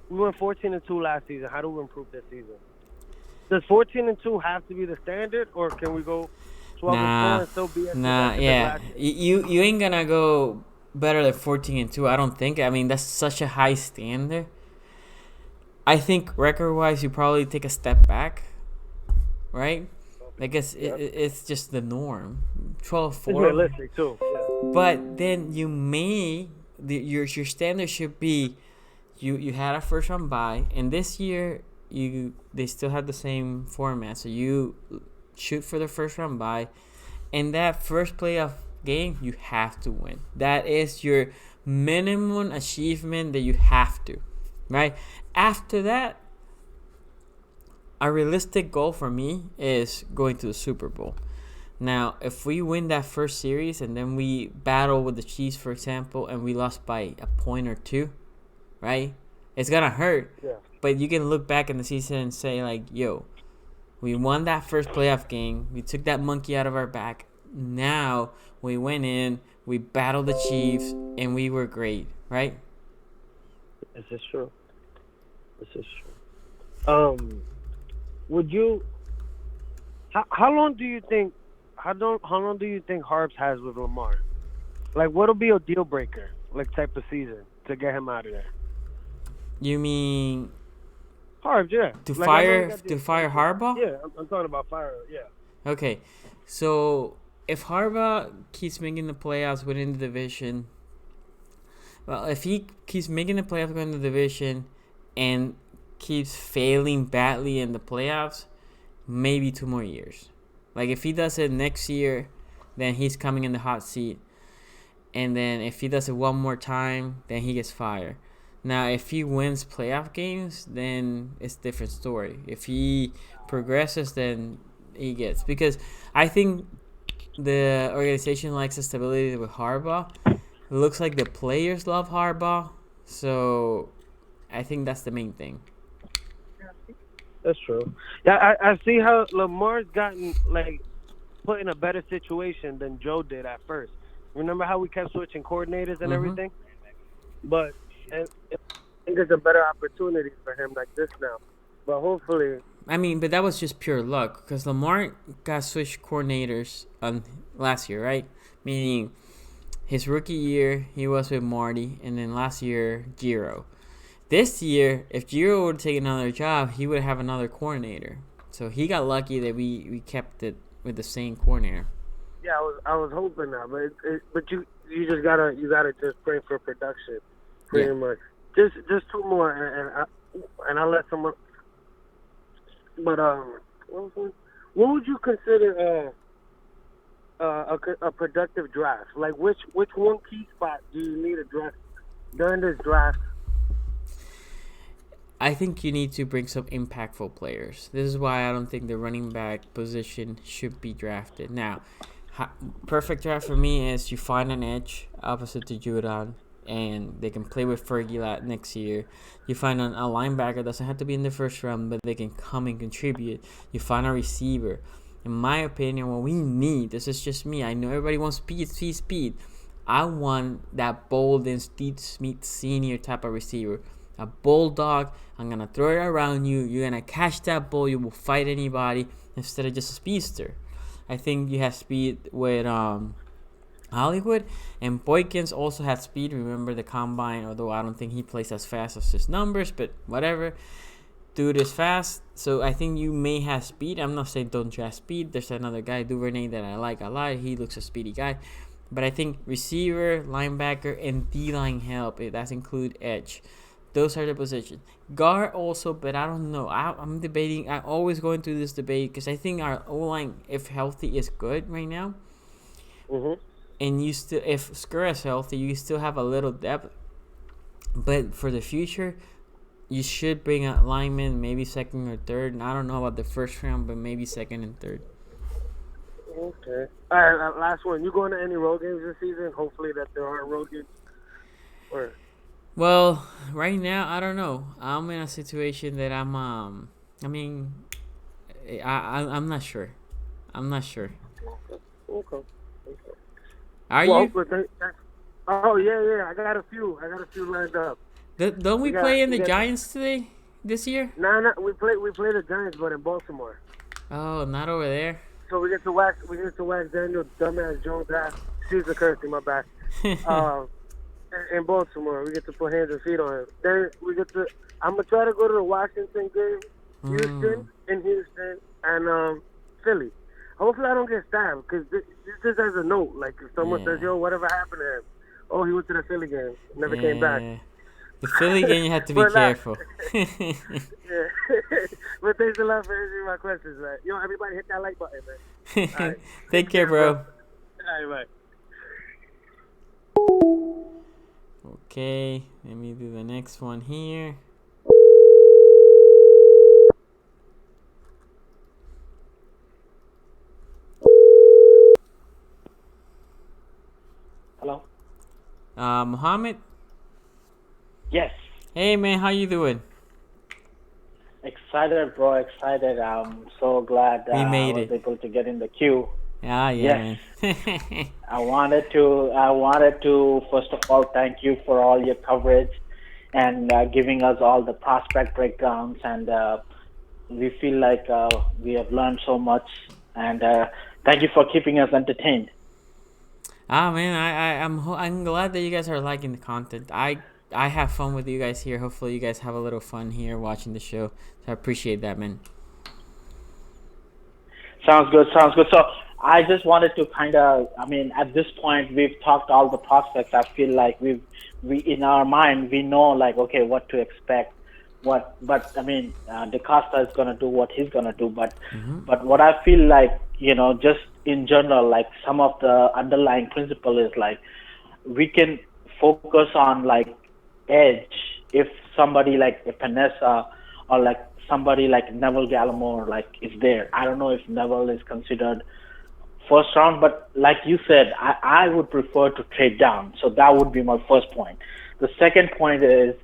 we went 14-2 last season. How do we improve this season? Does 14-2 have to be the standard, or can we go 12-4 and still be at yeah. You ain't gonna go better than 14-2. I don't think. I mean, that's such a high standard. I think record-wise, you probably take a step back, right? I guess it's just the norm. 12-4. It's realistic too. Yeah. But then you may your standard should be you had a first round bye, and this year they still have the same format. So you shoot for the first round bye, and that first playoff game you have to win. That is your minimum achievement that you have to, right? After that, a realistic goal for me is going to the Super Bowl. Now, if we win that first series and then we battle with the Chiefs, for example, and we lost by a point or two, right? It's going to hurt. Yeah. But you can look back in the season and say, like, yo, we won that first playoff game. We took that monkey out of our back. Now we went in, we battled the Chiefs, and we were great, right? This is true. Would you? How long do you think? How long do you think Harbs has with Lamar? Like, what'll be a deal breaker, like type of season to get him out of there? You mean Harbs, yeah. To fire Harbaugh? Yeah, I'm talking about fire. Yeah. Okay, so if Harbaugh keeps making the playoffs, winning the division, well, if he keeps making the playoffs, winning the division, and keeps failing badly in the playoffs, maybe 2 more years. Like, if he does it next year, then he's coming in the hot seat. And then if he does it one more time, then he gets fired. Now, if he wins playoff games, then it's a different story. If he progresses, then he gets. Because I think the organization likes the stability with Harbaugh. It looks like the players love Harbaugh. So I think that's the main thing. That's true. Yeah, I see how Lamar's gotten like put in a better situation than Joe did at first. Remember how we kept switching coordinators and Mm-hmm. everything? But I think there's a better opportunity for him like this now. But hopefully, I mean, but that was just pure luck because Lamar got switched coordinators last year, right? Meaning his rookie year he was with Marty, and then last year Giro. This year, if Giro would take another job, he would have another coordinator. So he got lucky that we kept it with the same coordinator. yeah, I was hoping that, but you gotta just pray for production, Yeah. pretty much. Just two more, and I'll let someone. But what would you consider a productive draft? Like which one key spot do you need to draft during this draft? I think you need to bring some impactful players. This is why I don't think the running back position should be drafted. Now, perfect draft for me is you find an edge opposite to Judon, and they can play with Fergie next year. You find a linebacker, doesn't have to be in the first round, but they can come and contribute. You find a receiver. In my opinion, what we need, this is just me, I know everybody wants speed. I want that Bolden Steve Smith Sr. type of receiver. A bulldog. I'm going to throw it around you. You're going to catch that ball. You will fight anybody instead of just a speedster. I think you have speed with Hollywood, and Boykins also had speed. Remember the combine, although I don't think he plays as fast as his numbers, but whatever. Dude is fast, so I think you may have speed. I'm not saying don't draft speed. There's another guy, Duvernay, that I like a lot. He looks a speedy guy. But I think receiver, linebacker, and D-line help. That include edge. Those are the positions. Guard also, but I don't know. I'm debating. I'm always going through this debate because I think our O-line, if healthy, is good right now. Mm-hmm. And you still, if Skur is healthy, you still have a little depth. But for the future, you should bring a lineman, maybe second or third. And I don't know about the first round, but maybe second and third. Okay. All right. Last one. You going to any road games this season? Hopefully that there aren't road games. Or Well, right now I don't know. I'm in a situation that I mean, I'm not sure. I'm not sure. okay. Are Well, you? oh yeah. I got a few lined up. Don't we play in the Giants today? This year? Nah. We play the Giants, but in Baltimore. Oh, not over there. So we get to wax Daniel dumbass Jones ass. Excuse the cursing, my bad. In Baltimore, we get to put hands and feet on him. Then we get to. I'm gonna try to go to the Washington game, Houston, and Philly. Hopefully, I don't get stabbed because this just as a note. Like if someone says, "Yo, whatever happened to him?" Oh, he went to the Philly game, never came back. The Philly game, you have to be careful. Yeah. But thanks a lot for answering my questions, man. Yo, everybody hit that like button, man. All right. Take care, bro. All right, bye. Okay, let me do the next one here. Hello? Mohammed? Yes. Hey, man, how you doing? Excited, bro. Excited. I'm so glad We made I was it. able to get in the queue. Yeah, Yes. man. I wanted to first of all thank you for all your coverage and giving us all the prospect breakdowns, and we feel like we have learned so much, and thank you for keeping us entertained. Man, I'm glad that you guys are liking the content. I have fun with you guys here. Hopefully, you guys have a little fun here watching the show. So I appreciate that, man. Sounds good. So I just wanted to at this point, we've talked all the prospects. I feel like we in our mind, we know like, okay, what to expect. DeCosta is going to do what he's going to do. But what I feel like, just in general, like some of the underlying principle is like, we can focus on like edge if somebody like Epinesa or like somebody like Neville Gallimore like is there. I don't know if Neville is considered first round, but like you said, I would prefer to trade down. So that would be my first point. The second point is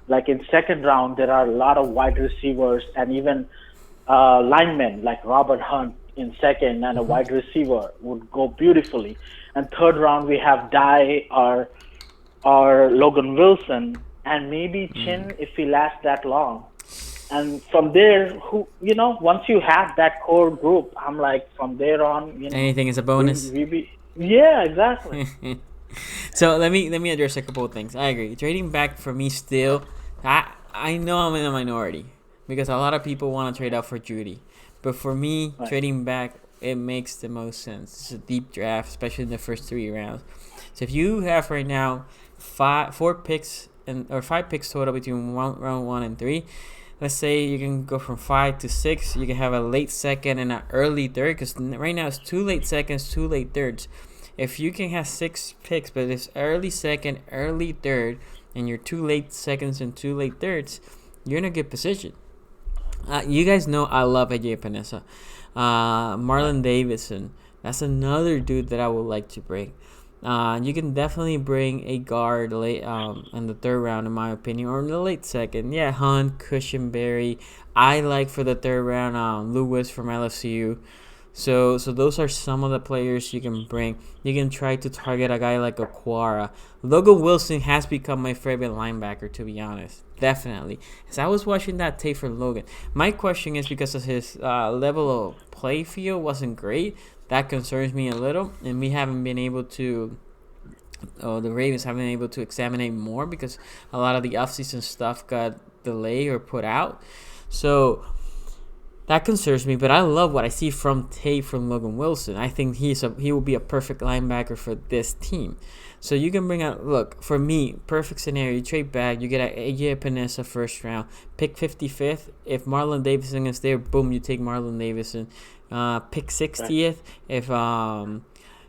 like in second round, there are a lot of wide receivers and even linemen like Robert Hunt in second and a wide receiver would go beautifully. And third round we have Dye or Logan Wilson and maybe Chin if he lasts that long. And from there, once you have that core group, I'm like, from there on, anything is a bonus. Yeah, exactly. So let me address a couple of things. I agree. Trading back for me still, I know I'm in a minority because a lot of people want to trade out for Judy, but for me, Right. trading back it makes the most sense. It's a deep draft, especially in the first 3 rounds. So if you have right now 5 picks or 5 picks total between round 1 and 3. Let's say you can go from 5 to 6. You can have a late second and an early third because right now it's 2 late seconds, 2 late thirds. If you can have 6 picks, but it's early second, early third, and you're 2 late seconds and 2 late thirds, you're in a good position. You guys know I love Ep11. Marlon Davidson. That's another dude that I would like to bring. You can definitely bring a guard late in the 3rd round, in my opinion, or in the late second. Yeah, Hunt, Cushenberry. I like for the 3rd round Lewis from LSU. So those are some of the players you can bring. You can try to target a guy like Aquara. Logan Wilson has become my favorite linebacker, to be honest. Definitely. As I was watching that tape for Logan, my question is because of his level of play field wasn't great. That concerns me a little, and we haven't been able to. The Ravens haven't been able to examine more because a lot of the offseason stuff got delayed or put out. So that concerns me, but I love what I see from tape from Logan Wilson. I think he will be a perfect linebacker for this team. So you can bring out, look, for me, perfect scenario, you trade back, you get AJ Epinesa 1st round, pick 55th. If Marlon Davidson is there, boom, you take Marlon Davidson. Pick 60th. If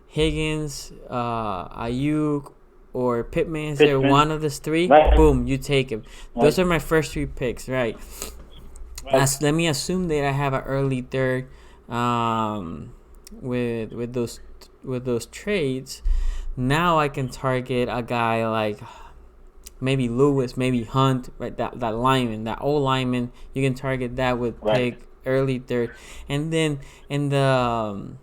Higgins, Ayuk, or Pittman is there, one of those 3, Right. boom, you take him. Right. Those are my first 3 picks, right? Let me assume that I have an early third with those trades. Now I can target a guy like maybe Lewis, maybe Hunt, right? That lineman, that old lineman. You can target that with pick early third, and then in the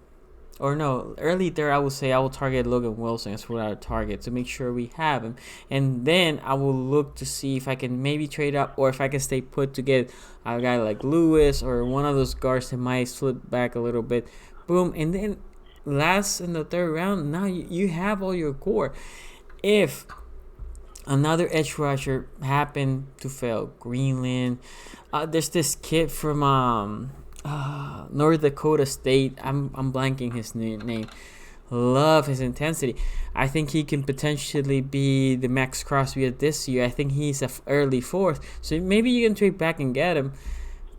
early third, I would say I will target Logan Wilson as what I target to make sure we have him. And then I will look to see if I can maybe trade up or if I can stay put to get a guy like Lewis or one of those guards that might slip back a little bit. Boom. And then last in the 3rd round, now you have all your core. If another edge rusher happened to fail, Greenland, there's this kid from North Dakota State. I'm blanking his name. Love his intensity. I think he can potentially be the Max Crosby of this year. I think he's a early 4th. So maybe you can trade back and get him.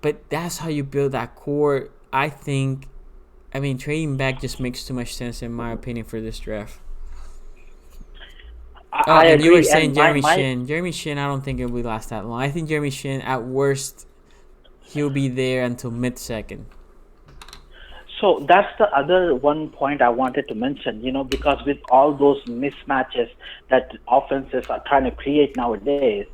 But that's how you build that core. Trading back just makes too much sense in my opinion for this draft. I and agree. you were saying And Jeremy my- Shin. Jeremy Shin, I don't think it will last that long. I think Jeremy Shin, at worst, he'll be there until mid-second. So that's the other one point I wanted to mention, because with all those mismatches that offenses are trying to create nowadays,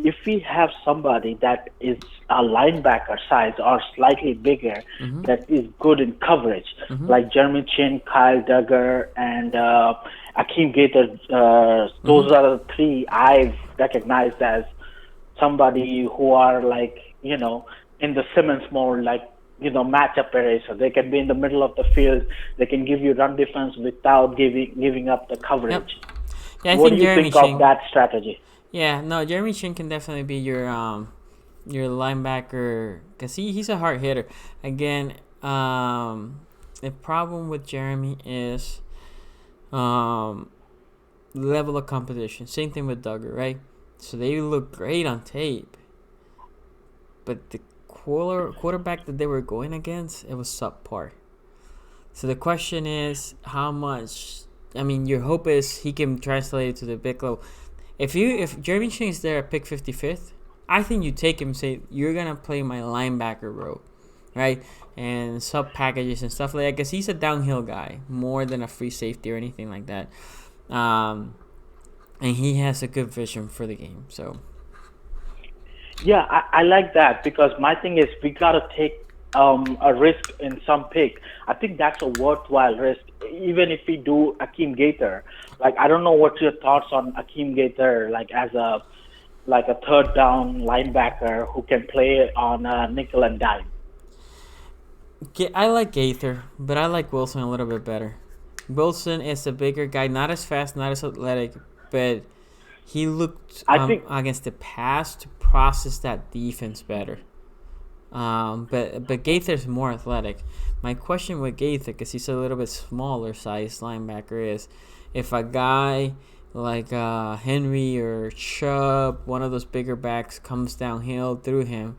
if we have somebody that is a linebacker size or slightly bigger that is good in coverage, like Jeremy Chin, Kyle Duggar, and Akeem Gaither, those are the 3 I've recognized as somebody who are in the Simmons mode, matchup eraser. They can be in the middle of the field. They can give you run defense without giving up the coverage. Yep. Yeah, What do you think of that strategy? Yeah, no, Jeremy Chin can definitely be your linebacker because he's a hard hitter. Again, the problem with Jeremy is level of competition. Same thing with Duggar, right? So they look great on tape, but the quarterback that they were going against, it was subpar. So the question is, how much? Your hope is he can translate it to the big level. If Jeremy Chin is there at pick 55th, I think you take him and say, you're going to play my linebacker role, right? And sub packages and stuff like that, because he's a downhill guy more than a free safety or anything like that. And he has a good vision for the game. So, yeah, I like that because my thing is we got to take a risk in some pick. I think that's a worthwhile risk, even if we do Akeem Gaither. Like, I don't know what's your thoughts on Akeem Gaither, like as a third down linebacker who can play on nickel and dime. I like Gaither, but I like Wilson a little bit better. Wilson is a bigger guy, not as fast, not as athletic, but he looked I think against the pass to process that defense better. But Gaither's more athletic. My question with Gaither, because he's a little bit smaller size linebacker, is if a guy like Henry or Chubb, one of those bigger backs, comes downhill through him,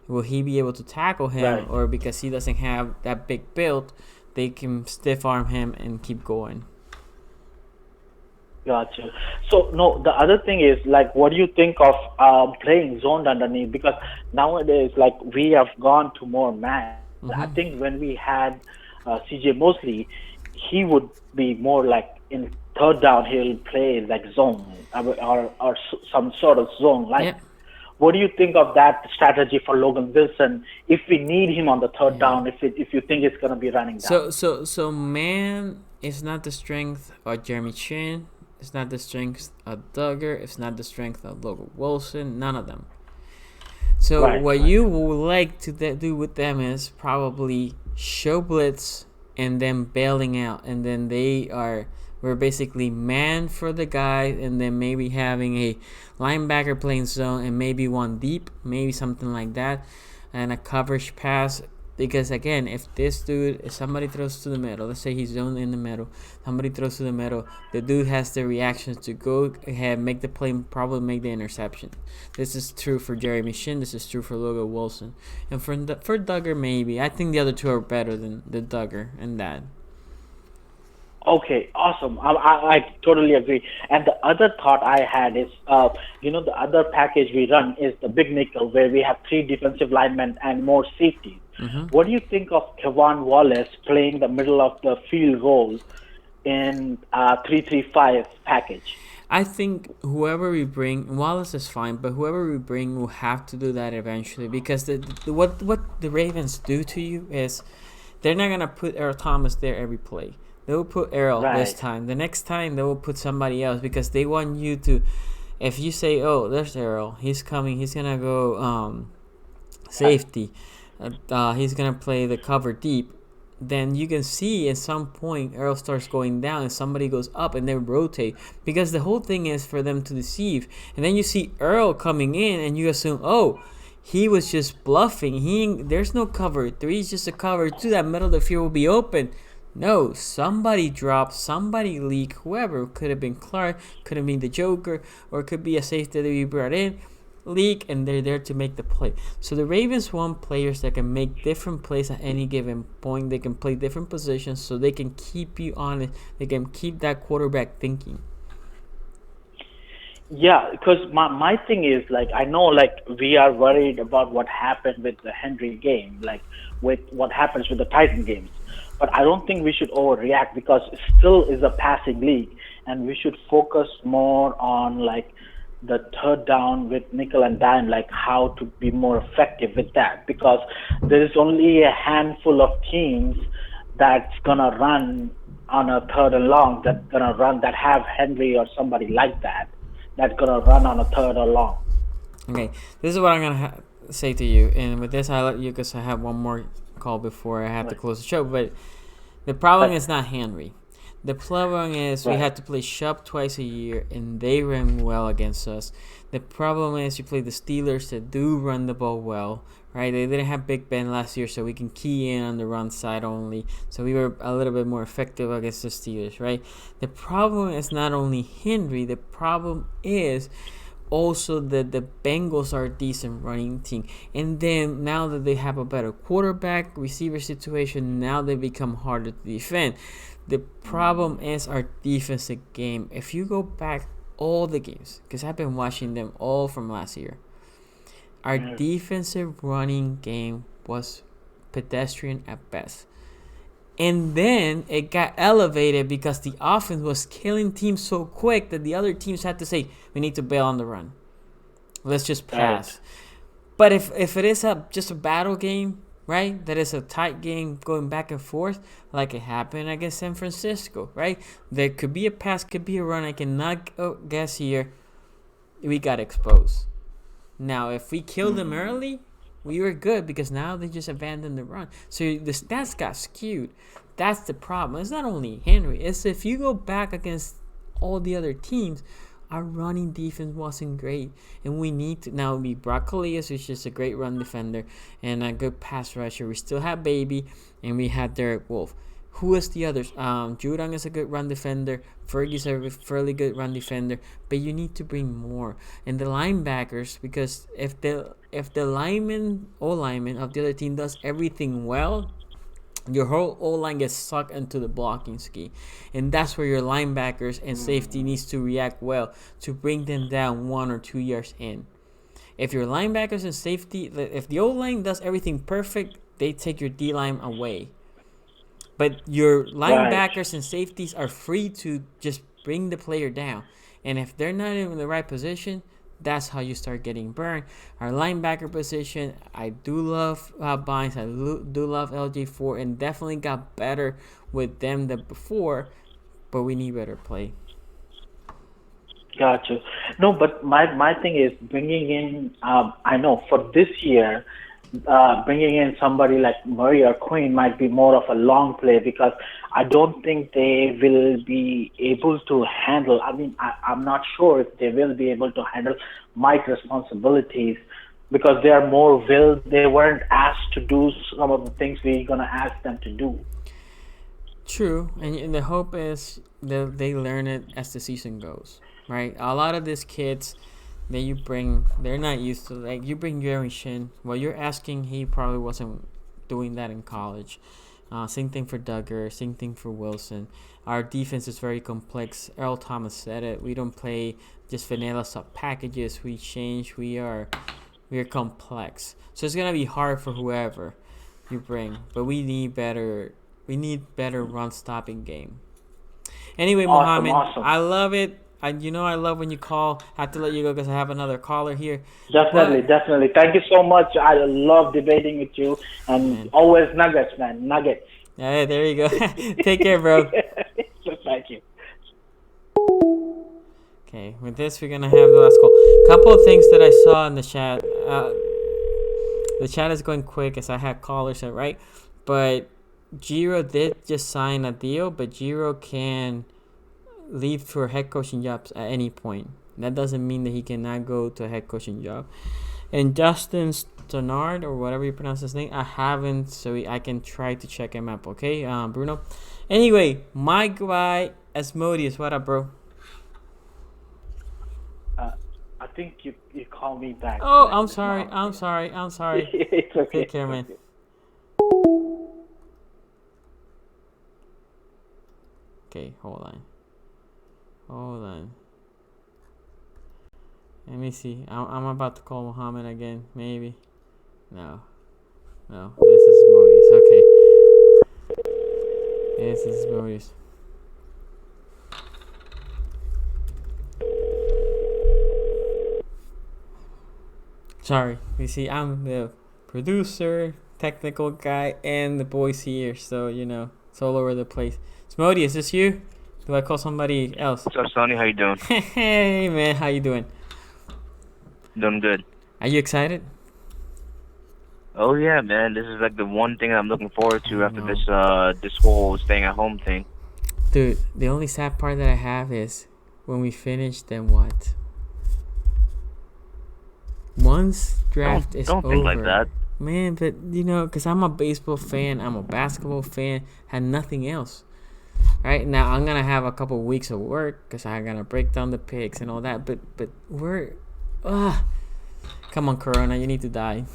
will he be able to tackle him, right. or because he doesn't have that big build, they can stiff arm him and keep going? Gotcha. So no, the other thing is like, what do you think of playing zoned underneath? Because nowadays, like we have gone to more man. I think when we had CJ Mosley, he would be more like in third down. He'll play like zone or some sort of zone. Like, Yeah. what do you think of that strategy for Logan Wilson if we need him on the third down? If you think it's gonna be running down. So man is not the strength of Jeremy Chin. It's not the strength of Duggar. It's not the strength of Logan Wilson. None of them. So what you would like to do with them is probably show blitz and then bailing out, and then we're basically man for the guy, and then maybe having a linebacker playing zone and maybe one deep, maybe something like that, and a coverage pass. Because again, if somebody throws to the middle, let's say he's zoned in the middle, somebody throws to the middle, the dude has the reactions to go ahead, make the play, probably make the interception. This is true for Jeremy Shin. This is true for Logan Wilson, and for Duggar maybe. I think the other two are better than the Duggar and that. Okay, awesome. I totally agree. And the other thought I had is, the other package we run is the big nickel, where we have 3 defensive linemen and more safety. What do you think of Kevon Wallace playing the middle of the field role in 3-3-5 package? I think whoever we bring, Wallace is fine, but whoever we bring will have to do that eventually, because what the Ravens do to you is they're not gonna put Earl Thomas there every play. They will put Earl this time. The next time they will put somebody else, because they want you to. If you say, "Oh, there's Earl. He's coming. He's gonna go safety. He's gonna play the cover deep." Then you can see at some point Earl starts going down and somebody goes up and they rotate, because the whole thing is for them to deceive. And then you see Earl coming in and you assume, "Oh, he was just bluffing. There's no cover 3. It's just a cover 2. That middle of the field will be open." No, somebody dropped, somebody leaked, whoever. Could have been Clark, could have been the Joker, or it could be a safety that we brought in. Leak, and they're there to make the play. So the Ravens want players that can make different plays at any given point. They can play different positions, so they can keep you on it. They can keep that quarterback thinking. Yeah, because my thing is, like, I know, like, we are worried about what happened with the Henry game, like, with what happens with the Titan games. But I don't think we should overreact, because it still is a passing league, and we should focus more on, like, the third down with nickel and dime, like how to be more effective with that, because there is only a handful of teams that's gonna run on a third and long, that have Henry or somebody like that's gonna run on a third or long. Okay, this is what I'm gonna say to you, and with this I let you, because I have one more call before I have to close the show. But the problem is not Henry. The problem is we had to play Shup twice a year, and they ran well against us. The problem is you play the Steelers that do run the ball well, right? They didn't have Big Ben last year, so we can key in on the run side only. So we were a little bit more effective against the Steelers, right? The problem is not only Henry. The problem is also that the Bengals are a decent running team. And then now that they have a better quarterback, receiver situation, now they become harder to defend. The problem is our defensive game. If you go back all the games, because I've been watching them all from last year, our defensive running game was pedestrian at best. And then it got elevated because the offense was killing teams so quick that the other teams had to say, we need to bail on the run. Let's just pass. But if it is just a battle game, right? That is a tight game going back and forth, like it happened against San Francisco, right? There could be a pass, could be a run. I cannot guess here. We got exposed. Now, if we killed them early, we were good because now they just abandoned the run. So the stats got skewed. That's the problem. It's not only Henry. It's if you go back against all the other teams, our running defense wasn't great. And we need to now be Brock Callias, who's just a great run defender and a good pass rusher. We still have Baby, and we had Derek Wolfe. Who is the others? Jurang is a good run defender. Fergie's a fairly good run defender. But you need to bring more. And the linebackers, because if the O-lineman of the other team does everything well, your whole O-line gets sucked into the blocking ski. And that's where your linebackers and safety needs to react well to bring them down 1 or 2 yards in. If your linebackers and safety, if the O-line does everything perfect, they take your D-line away. But your linebackers and safeties are free to just bring the player down. And if they're not in the right position, that's how you start getting burned. Our linebacker position, I do love Bynes. I do love LJ4, and definitely got better with them than before. But we need better play. Gotcha. No, but my thing is bringing in, I know for this year, bringing in somebody like Murray or Quinn might be more of a long play because I don't think they will be able to handle. I mean, I'm not sure if they will be able to handle Mike's responsibilities because they are more they weren't asked to do some of the things we're gonna ask them to do. True, and the hope is that they learn it as the season goes. Right, a lot of these kids that you bring, they're not used to. Like you bring Jerry Shin, well, you're asking, he probably wasn't doing that in college. Same thing for Duggar, same thing for Wilson. Our defense is very complex. Earl Thomas said it. We don't play just vanilla sub packages. We change. We're complex. So it's gonna be hard for whoever you bring. But we need better. We need better run stopping game. Anyway, Mohammed, awesome. I love it. I love when you call. I have to let you go because I have another caller here. Definitely. Thank you so much. I love debating with you. And always nuggets, man. Nuggets. Yeah, there you go. Take care, bro. Thank you. Okay, with this, we're going to have the last call. Couple of things that I saw in the chat. The chat is going quick as I had callers, right? But Giro did just sign a deal, but Giro can leave for head coaching jobs at any point. That doesn't mean that he cannot go to a head coaching job. And Justin Stonard, or whatever you pronounce his name, I haven't, so I can try to check him up, okay, Bruno? Anyway, my guy, Asmodeus, what up, bro? I think you called me back. Oh, I'm sorry. It's okay. Take care, man. Okay, hold on. Let me see. I'm about to call Muhammad again. Maybe. No. This is Modius. Okay. This is Modius. Sorry. You see, I'm the producer, technical guy, and the boys here. So, it's all over the place. Smody, is this you? Do I call somebody else? What's up, Sonny? How you doing? Hey, man. How you doing? Doing good. Are you excited? Oh, yeah, man. This is like the one thing I'm looking forward to after this whole staying at home thing. Dude, the only sad part that I have is when we finish, then what? Once draft is over. Don't think like that. Man, but, because I'm a baseball fan, I'm a basketball fan, had nothing else. Right now, I'm gonna have a couple of weeks of work because I'm gonna break down the picks and all that. But we're, come on, Corona, you need to die.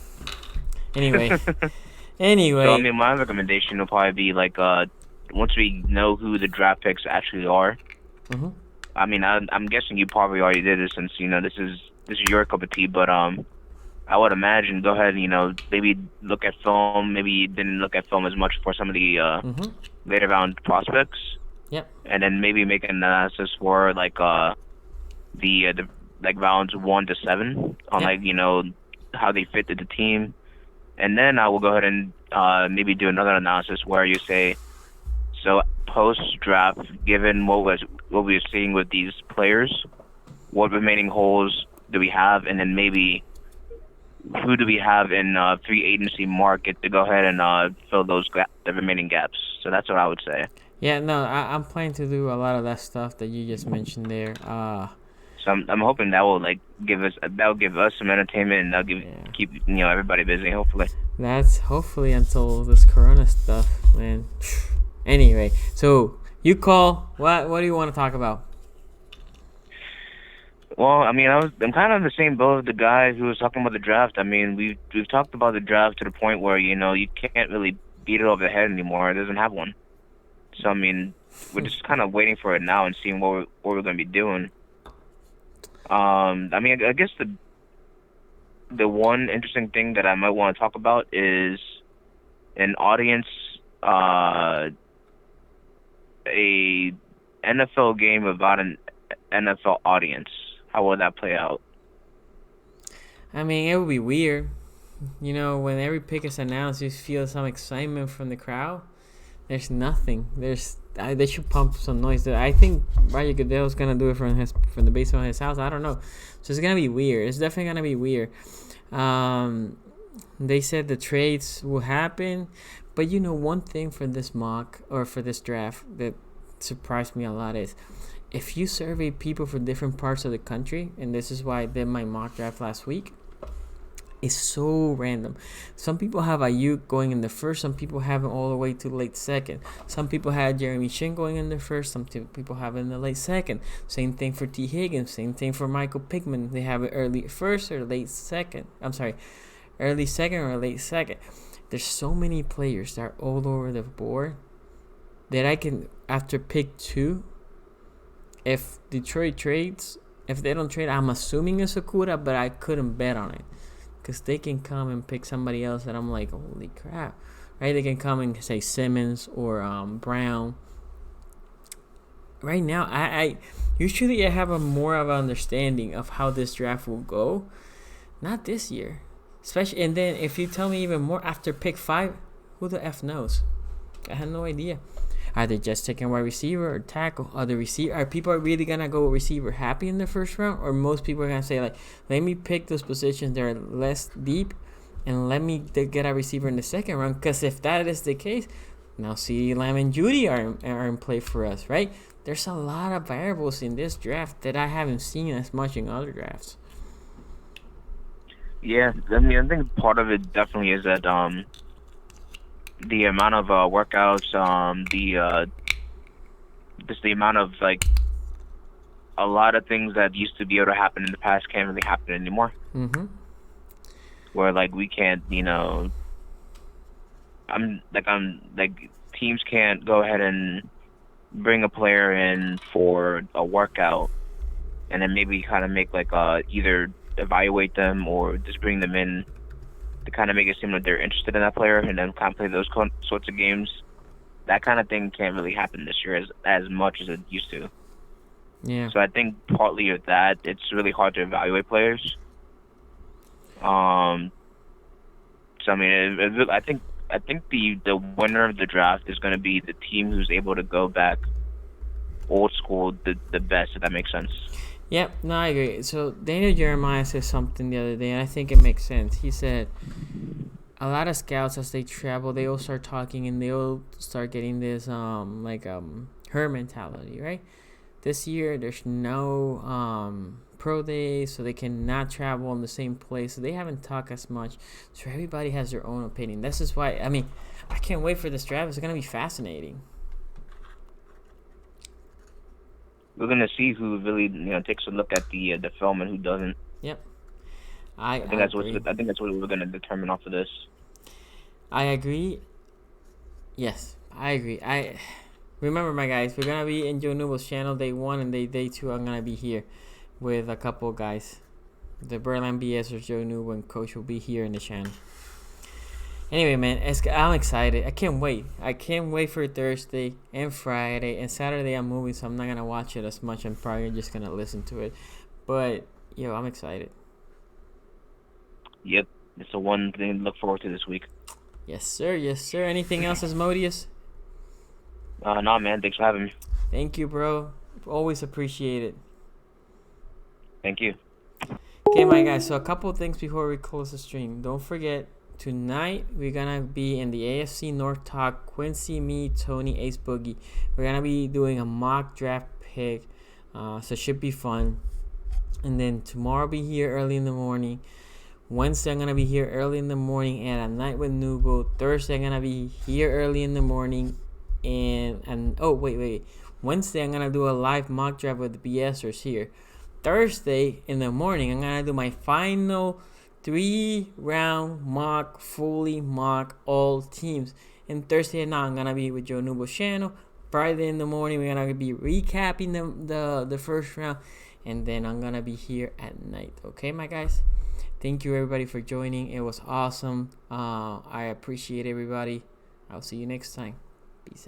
Anyway, So, I mean, my recommendation will probably be like, once we know who the draft picks actually are. Mm-hmm. I mean, I'm guessing you probably already did this since this is your cup of tea. But I would imagine go ahead and maybe look at film. Maybe you didn't look at film as much for some of the later round prospects. Yep. And then maybe make an analysis for like the like rounds 1 to 7 on like how they fit to the team, and then I will go ahead and maybe do another analysis where you say, so post draft, given what we're seeing with these players, what remaining holes do we have, and then maybe who do we have in free agency market to go ahead and fill the remaining gaps. So that's what I would say. Yeah, no, I'm planning to do a lot of that stuff that you just mentioned there. So I'm hoping that will give us some entertainment, and that'll keep everybody busy. Hopefully. That's hopefully until this Corona stuff, man. Anyway, so you call. What do you want to talk about? Well, I mean, I'm kind of in the same boat as the guy who was talking about the draft. I mean, we've talked about the draft to the point where you can't really beat it over the head anymore. It doesn't have one. So I mean, we're just kind of waiting for it now and seeing what we're going to be doing. I mean, I guess the one interesting thing that I might want to talk about is an audience, a NFL game about an NFL audience. How will that play out? I mean, it would be weird. When every pick is announced, you feel some excitement from the crowd. There's nothing. They should pump some noise. I think Roger Goodell's gonna do it from the basement of his house. I don't know. So it's gonna be weird. It's definitely gonna be weird. They said the trades will happen, but one thing for this mock or for this draft that surprised me a lot is if you survey people from different parts of the country, and this is why I did my mock draft last week. It's so random. Some people have Ayuk going in the first. Some people have him all the way to late second. Some people had Jeremy Shin going in the first. Some people have it in the late second. Same thing for T. Higgins. Same thing for Michael Pittman. They have it early first or late second. I'm sorry, early second or late second. There's so many players that are all over the board that I can, after pick 2, if Detroit trades, if they don't trade, I'm assuming it's Okuda, but I couldn't bet on it. Because they can come and pick somebody else that I'm like, holy crap, right? They can come and say Simmons or Brown. Right now, I usually have a more of an understanding of how this draft will go. Not this year, especially. And then if you tell me even more after pick 5, who the F knows? I have no idea. Are they just taking wide receiver or tackle? Are people really gonna go receiver happy in the first round, or most people are gonna say like, let me pick those positions that are less deep, and let me get a receiver in the second round? Because if that is the case, now CeeDee Lamb and Judy are in play for us, right? There's a lot of variables in this draft that I haven't seen as much in other drafts. Yeah, I mean, I think part of it definitely is that the amount of workouts, just the amount of a lot of things that used to be able to happen in the past can't really happen anymore. Mm-hmm. Where we can't, teams can't go ahead and bring a player in for a workout and then maybe kind of make either evaluate them or just bring them in to kind of make it seem like they're interested in that player and then kind of play those sorts of games. That kind of thing can't really happen this year as much as it used to. Yeah. So I think partly of that, it's really hard to evaluate players. So I mean, I think the winner of the draft is going to be the team who's able to go back old school the best, if that makes sense. Yep, no, I agree. So Daniel Jeremiah said something the other day, and I think it makes sense. He said a lot of scouts, as they travel, they all start talking and they all start getting this herd mentality, right? This year there's no pro days, so they cannot travel in the same place, so they haven't talked as much. So everybody has their own opinion. This is why, I mean, I can't wait for this draft. It's gonna be fascinating. We're gonna see who really takes a look at the film and who doesn't. Yep. I think that's what we're gonna determine off of this. I agree. Yes, I agree. Remember, my guys, we're gonna be in Joe Newell's channel day 1 and day 2. I'm gonna be here with a couple of guys. The Berlin BS or Joe Newell and Coach will be here in the channel. Anyway, man, I'm excited. I can't wait. I can't wait for Thursday and Friday and Saturday. I'm moving, so I'm not gonna watch it as much. I'm probably just gonna listen to it. But I'm excited. Yep, it's the one thing to look forward to this week. Yes, sir. Yes, sir. Anything else, Asmodeus? No, man. Thanks for having me. Thank you, bro. Always appreciate it. Thank you. Okay, my guys. So a couple things before we close the stream. Don't forget, tonight we're gonna be in the AFC North talk. Quincy, me, Tony, Ace Boogie. We're gonna be doing a mock draft pick. So it should be fun. And then tomorrow I'll be here early in the morning. Wednesday I'm gonna be here early in the morning and at night with Nubo. Thursday I'm gonna be here early in the morning and oh wait. Wednesday I'm gonna do a live mock draft with the BSers here. Thursday in the morning I'm gonna do my final 3-round mock, fully mock all teams. And Thursday night I'm gonna be with Joe Nubo's channel. Friday in the morning we're gonna be recapping the first round, and then I'm gonna be here at night. Okay, my guys. Thank you everybody for joining. It was awesome. I appreciate everybody. I'll see you next time.